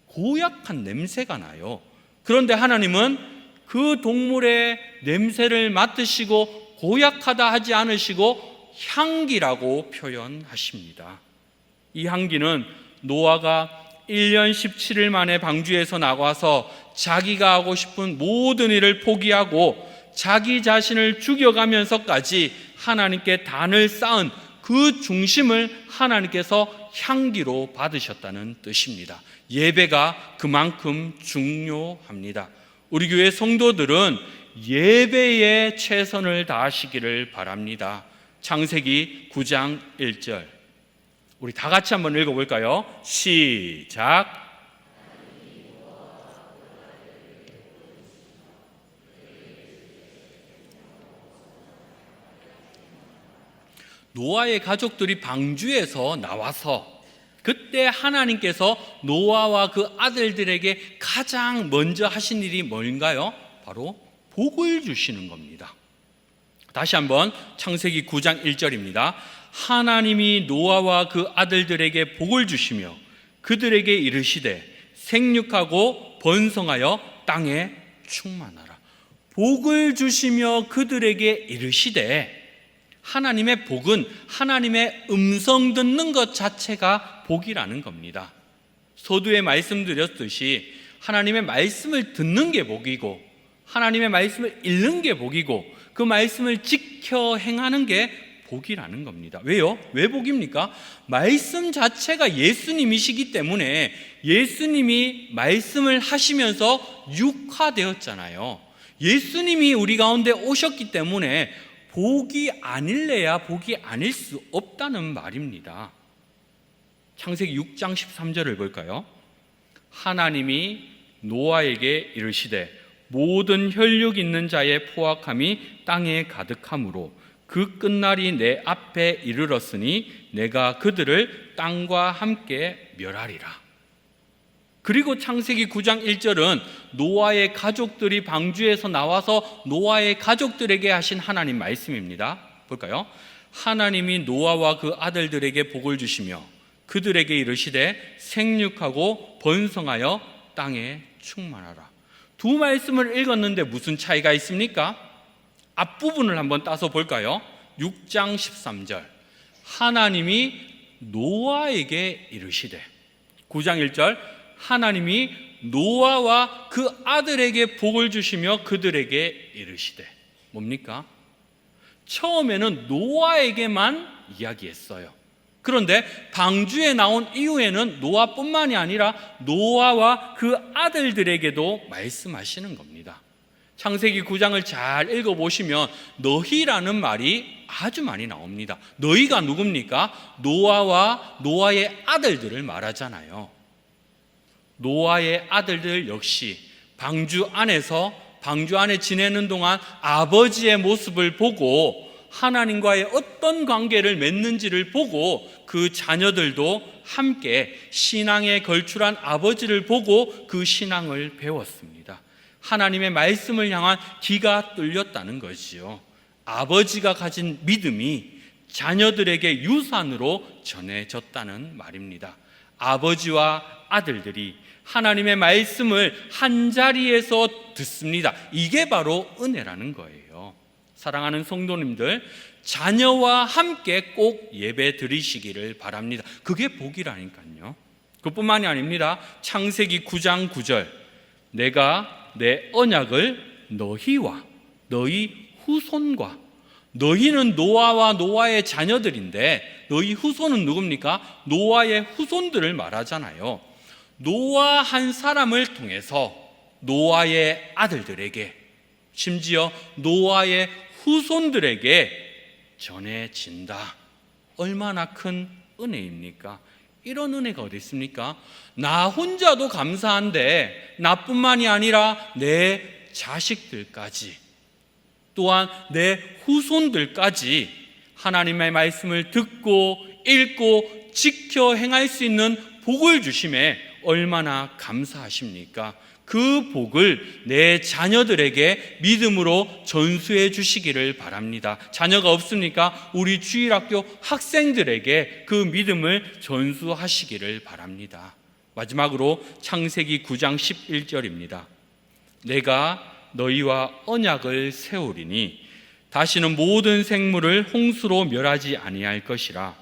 고약한 냄새가 나요. 그런데 하나님은 그 동물의 냄새를 맡으시고 고약하다 하지 않으시고 향기라고 표현하십니다. 이 향기는 노아가 1년 17일 만에 방주에서 나와서 자기가 하고 싶은 모든 일을 포기하고 자기 자신을 죽여가면서까지 하나님께 단을 쌓은 그 중심을 하나님께서 향기로 받으셨다는 뜻입니다. 예배가 그만큼 중요합니다. 우리 교회 성도들은 예배에 최선을 다하시기를 바랍니다. 창세기 9장 1절 우리 다 같이 한번 읽어볼까요? 시작. 노아의 가족들이 방주에서 나와서 그때 하나님께서 노아와 그 아들들에게 가장 먼저 하신 일이 뭔가요? 바로 복을 주시는 겁니다. 다시 한번 창세기 9장 1절입니다. 하나님이 노아와 그 아들들에게 복을 주시며 그들에게 이르시되 생육하고 번성하여 땅에 충만하라. 복을 주시며 그들에게 이르시되, 하나님의 복은 하나님의 음성 듣는 것 자체가 복이라는 겁니다. 서두에 말씀드렸듯이 하나님의 말씀을 듣는 게 복이고 하나님의 말씀을 읽는 게 복이고 그 말씀을 지켜 행하는 게 복이라는 겁니다. 왜요? 왜 복입니까? 말씀 자체가 예수님이시기 때문에 예수님이 말씀을 하시면서 육화되었잖아요. 예수님이 우리 가운데 오셨기 때문에 복이 아닐래야 복이 아닐 수 없다는 말입니다. 창세기 6장 13절을 볼까요? 하나님이 노아에게 이르시되 모든 혈육 있는 자의 포악함이 땅에 가득하므로 그 끝날이 내 앞에 이르렀으니 내가 그들을 땅과 함께 멸하리라. 그리고 창세기 9장 1절은 노아의 가족들이 방주에서 나와서 노아의 가족들에게 하신 하나님 말씀입니다. 볼까요? 하나님이 노아와 그 아들들에게 복을 주시며 그들에게 이르시되 생육하고 번성하여 땅에 충만하라. 두 말씀을 읽었는데 무슨 차이가 있습니까? 앞부분을 한번 따서 볼까요? 6장 13절 하나님이 노아에게 이르시되, 9장 1절 하나님이 노아와 그 아들에게 복을 주시며 그들에게 이르시되. 뭡니까? 처음에는 노아에게만 이야기했어요. 그런데 방주에 나온 이후에는 노아뿐만이 아니라 노아와 그 아들들에게도 말씀하시는 겁니다. 창세기 9장을 잘 읽어보시면 너희라는 말이 아주 많이 나옵니다. 너희가 누굽니까? 노아와 노아의 아들들을 말하잖아요. 노아의 아들들 역시 방주 안에 지내는 동안 아버지의 모습을 보고 하나님과의 어떤 관계를 맺는지를 보고 그 자녀들도 함께 신앙에 걸출한 아버지를 보고 그 신앙을 배웠습니다. 하나님의 말씀을 향한 귀가 뚫렸다는 것이요. 아버지가 가진 믿음이 자녀들에게 유산으로 전해졌다는 말입니다. 아버지와 아들들이 하나님의 말씀을 한자리에서 듣습니다. 이게 바로 은혜라는 거예요. 사랑하는 성도님들, 자녀와 함께 꼭 예배 드리시기를 바랍니다. 그게 복이라니까요. 그뿐만이 아닙니다. 창세기 9장 9절 내가 내 언약을 너희와 너희 후손과, 너희는 노아와 노아의 자녀들인데 너희 후손은 누굽니까? 노아의 후손들을 말하잖아요. 노아 한 사람을 통해서 노아의 아들들에게, 심지어 노아의 후손들에게 전해진다. 얼마나 큰 은혜입니까? 이런 은혜가 어디 있습니까? 나 혼자도 감사한데 나뿐만이 아니라 내 자식들까지, 또한 내 후손들까지 하나님의 말씀을 듣고 읽고 지켜 행할 수 있는 복을 주심에 얼마나 감사하십니까? 그 복을 내 자녀들에게 믿음으로 전수해 주시기를 바랍니다. 자녀가 없습니까? 우리 주일학교 학생들에게 그 믿음을 전수하시기를 바랍니다. 마지막으로 창세기 9장 11절입니다. 내가 너희와 언약을 세우리니, 다시는 모든 생물을 홍수로 멸하지 아니할 것이라.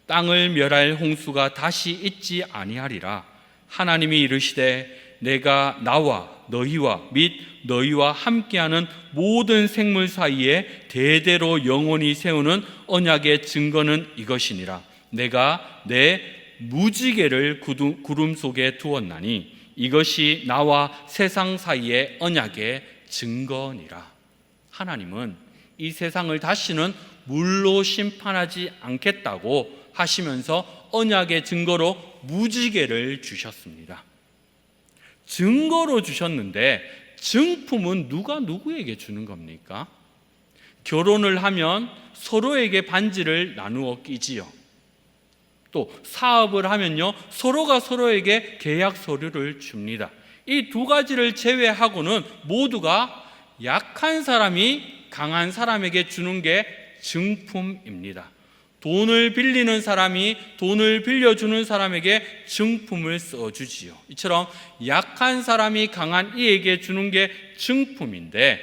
땅을 멸할 홍수가 다시 있지 아니하리라. 하나님이 이르시되 내가 나와 너희와 및 너희와 함께하는 모든 생물 사이에 대대로 영원히 세우는 언약의 증거는 이것이니라. 내가 내 무지개를 구름 속에 두었나니 이것이 나와 세상 사이의 언약의 증거니라. 하나님은 이 세상을 다시는 물로 심판하지 않겠다고 하시면서 언약의 증거로 무지개를 주셨습니다. 증거로 주셨는데 증품은 누가 누구에게 주는 겁니까? 결혼을 하면 서로에게 반지를 나누어 끼지요. 또 사업을 하면요, 서로가 서로에게 계약 서류를 줍니다. 이 두 가지를 제외하고는 모두가 약한 사람이 강한 사람에게 주는 게 증품입니다. 돈을 빌리는 사람이 돈을 빌려주는 사람에게 증품을 써주지요. 이처럼 약한 사람이 강한 이에게 주는 게 증품인데,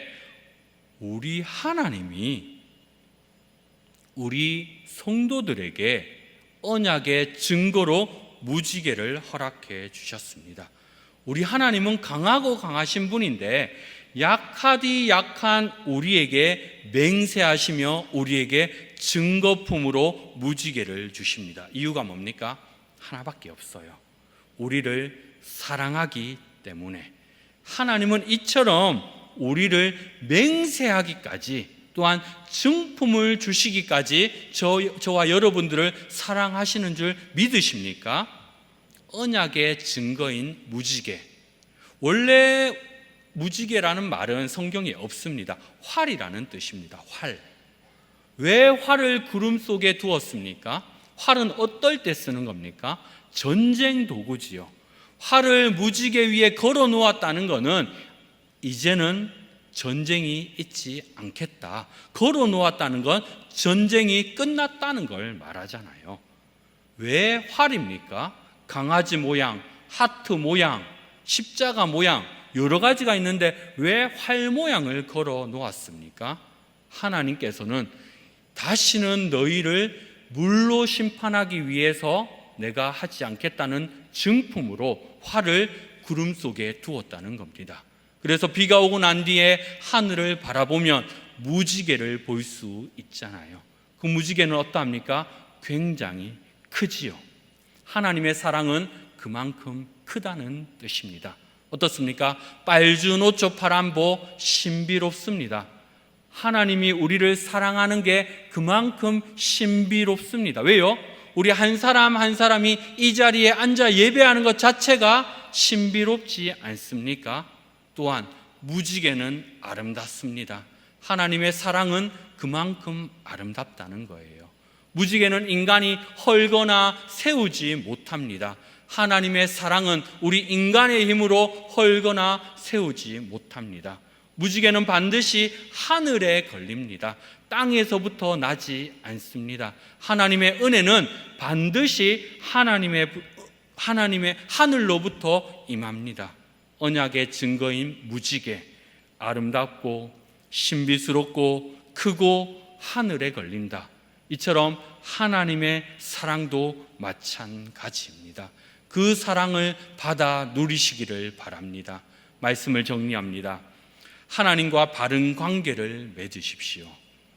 우리 하나님이 우리 성도들에게 언약의 증거로 무지개를 허락해 주셨습니다. 우리 하나님은 강하고 강하신 분인데 약하디 약한 우리에게 맹세하시며 우리에게 증거품으로 무지개를 주십니다. 이유가 뭡니까? 하나밖에 없어요. 우리를 사랑하기 때문에. 하나님은 이처럼 우리를 맹세하기까지, 또한 증품을 주시기까지 저와 여러분들을 사랑하시는 줄 믿으십니까? 언약의 증거인 무지개. 원래 무지개라는 말은 성경에 없습니다. 활이라는 뜻입니다. 활. 왜 활을 구름 속에 두었습니까? 활은 어떨 때 쓰는 겁니까? 전쟁 도구지요. 활을 무지개 위에 걸어 놓았다는 것은 이제는 전쟁이 있지 않겠다. 걸어 놓았다는 건 전쟁이 끝났다는 걸 말하잖아요. 왜 활입니까? 강아지 모양, 하트 모양, 십자가 모양 여러 가지가 있는데 왜 활 모양을 걸어 놓았습니까? 하나님께서는 다시는 너희를 물로 심판하기 위해서 내가 하지 않겠다는 증품으로 활을 구름 속에 두었다는 겁니다. 그래서 비가 오고 난 뒤에 하늘을 바라보면 무지개를 볼 수 있잖아요. 그 무지개는 어떠합니까? 굉장히 크지요. 하나님의 사랑은 그만큼 크다는 뜻입니다. 어떻습니까? 빨주노초 파란보 신비롭습니다. 하나님이 우리를 사랑하는 게 그만큼 신비롭습니다. 왜요? 우리 한 사람 한 사람이 이 자리에 앉아 예배하는 것 자체가 신비롭지 않습니까? 또한 무지개는 아름답습니다. 하나님의 사랑은 그만큼 아름답다는 거예요. 무지개는 인간이 헐거나 세우지 못합니다. 하나님의 사랑은 우리 인간의 힘으로 헐거나 세우지 못합니다. 무지개는 반드시 하늘에 걸립니다. 땅에서부터 나지 않습니다. 하나님의 은혜는 반드시 하나님의 하늘로부터 임합니다. 언약의 증거인 무지개, 아름답고 신비스럽고 크고 하늘에 걸린다. 이처럼 하나님의 사랑도 마찬가지입니다. 그 사랑을 받아 누리시기를 바랍니다. 말씀을 정리합니다. 하나님과 바른 관계를 맺으십시오.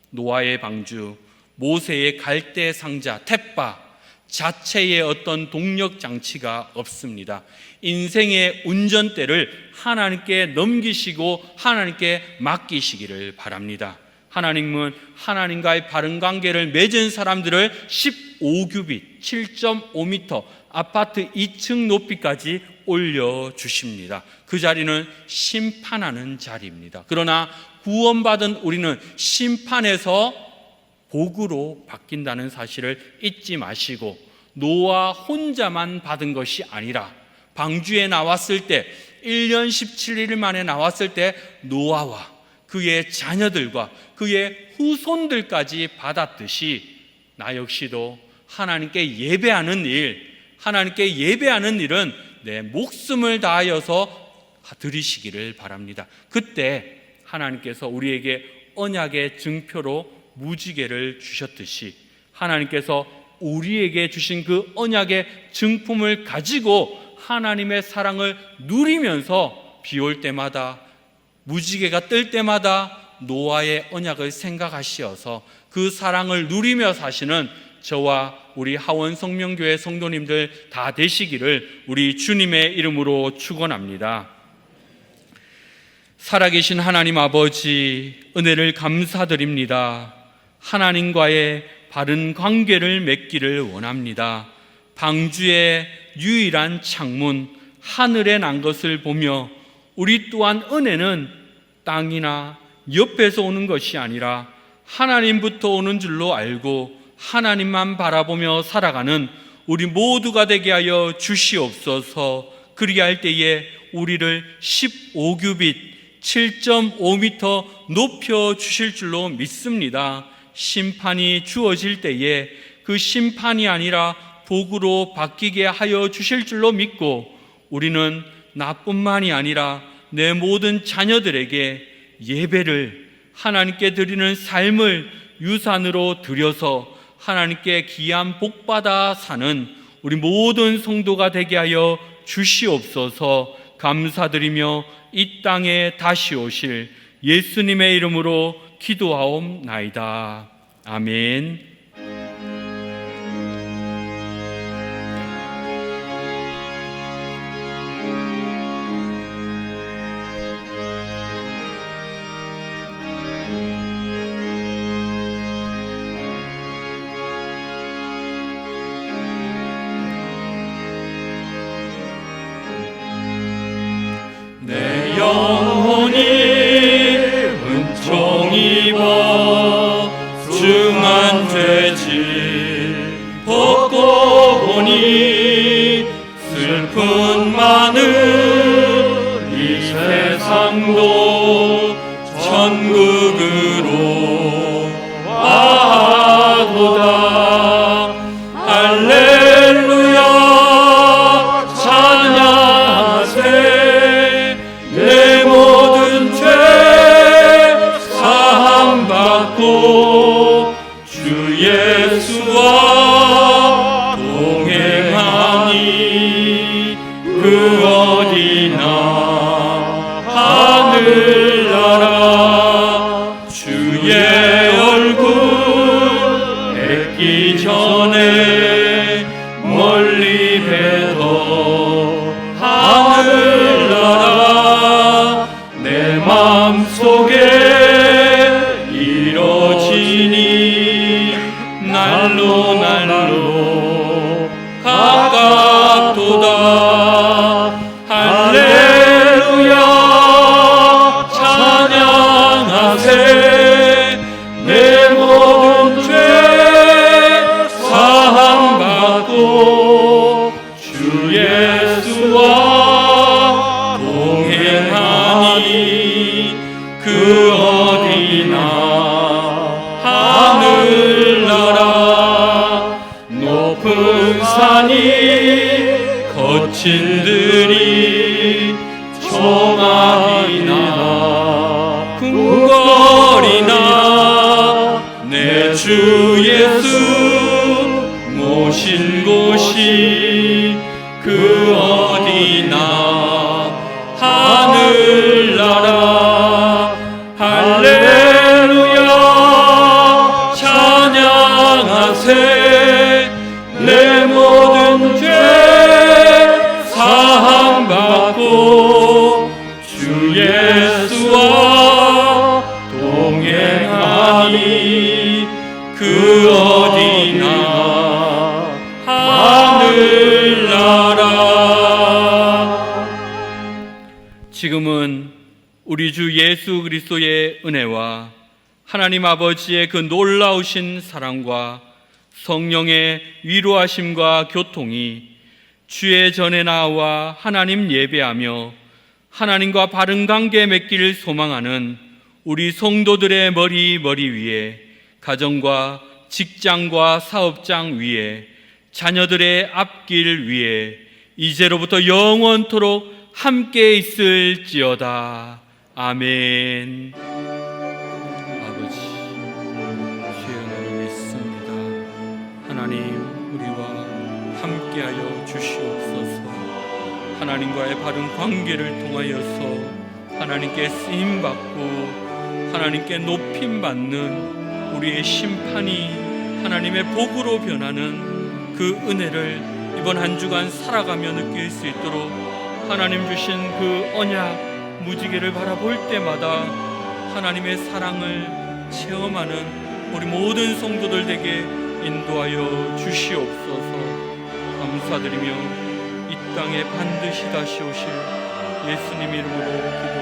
노아의 방주, 모세의 갈대 상자, 팻바 자체에 어떤 동력 장치가 없습니다. 인생의 운전대를 하나님께 넘기시고 하나님께 맡기시기를 바랍니다. 하나님은 하나님과의 바른 관계를 맺은 사람들을 15규빗, 7.5m 아파트 2층 높이까지 올려주십니다. 그 자리는 심판하는 자리입니다. 그러나 구원받은 우리는 심판에서 복으로 바뀐다는 사실을 잊지 마시고, 노아 혼자만 받은 것이 아니라 방주에 나왔을 때 1년 17일 만에 나왔을 때 노아와 그의 자녀들과 그의 후손들까지 받았듯이 나 역시도 하나님께 예배하는 일은 내 목숨을 다하여서 드리시기를 바랍니다. 그때 하나님께서 우리에게 언약의 증표로 무지개를 주셨듯이 하나님께서 우리에게 주신 그 언약의 증품을 가지고 하나님의 사랑을 누리면서 비 올 때마다, 무지개가 뜰 때마다 노아의 언약을 생각하시어서 그 사랑을 누리며 사시는 저와 우리 하원 성명교회 성도님들 다 되시기를 우리 주님의 이름으로 축원합니다. 살아계신 하나님 아버지, 은혜를 감사드립니다. 하나님과의 바른 관계를 맺기를 원합니다. 방주의 유일한 창문, 하늘에 난 것을 보며 우리 또한 은혜는 땅이나 옆에서 오는 것이 아니라 하나님부터 오는 줄로 알고 하나님만 바라보며 살아가는 우리 모두가 되게 하여 주시옵소서. 그리할 때에 우리를 15규빗 7.5m 높여 주실 줄로 믿습니다. 심판이 주어질 때에 그 심판이 아니라 복으로 바뀌게 하여 주실 줄로 믿고 우리는 나뿐만이 아니라 내 모든 자녀들에게 예배를, 하나님께 드리는 삶을 유산으로 드려서 하나님께 귀한 복받아 사는 우리 모든 성도가 되게 하여 주시옵소서. 감사드리며 이 땅에 다시 오실 예수님의 이름으로 기도하옵나이다. 아멘. 영혼이 은총 입어 중한 죄질 벗고 보니 슬픈 많은 이 세상도 천국으로 와도다. 할렐루야 찬양하세. 내 모든 죄 사함받고 주 예수와 동행하니 그 어디나 하늘나라. 주의 얼굴 뵙기 전에 멀리 뵈도 하늘나라. 내 마음속에 이뤄지니 날로 날로 가깝도다. 할렐루야 찬양하세. 내 모든 죄 사함받고 주 예수와 동행하니 그 어디나 하늘나라. 높은 산이 거친 들이 조막이나 궁궐이나 내 주 예수 모신 곳이 그 어디나 하늘나라. 할렐루야 찬양하세. 내 모든 죄 사함받고 주 예수와 동행하니 그 어디나 하늘나라. 지금은 우리 주 예수 그리스도의 은혜와 하나님 아버지의 그 놀라우신 사랑과 성령의 위로하심과 교통이 주의 전에 나와 하나님 예배하며 하나님과 바른 관계 맺기를 소망하는 우리 성도들의 머리 위에, 가정과 직장과 사업장 위에, 자녀들의 앞길 위에 이제로부터 영원토록 함께 있을지어다. 아멘. 하나님 우리와 함께하여 주시옵소서. 하나님과의 바른 관계를 통하여서 하나님께 쓰임받고 하나님께 높임받는 우리의 심판이 하나님의 복으로 변하는 그 은혜를 이번 한 주간 살아가며 느낄 수 있도록 하나님 주신 그 언약 무지개를 바라볼 때마다 하나님의 사랑을 체험하는 우리 모든 성도들 되게 인도하여 주시옵소서. 감사드리며 이 땅에 반드시 다시 오실 예수님 이름으로 기도합니다.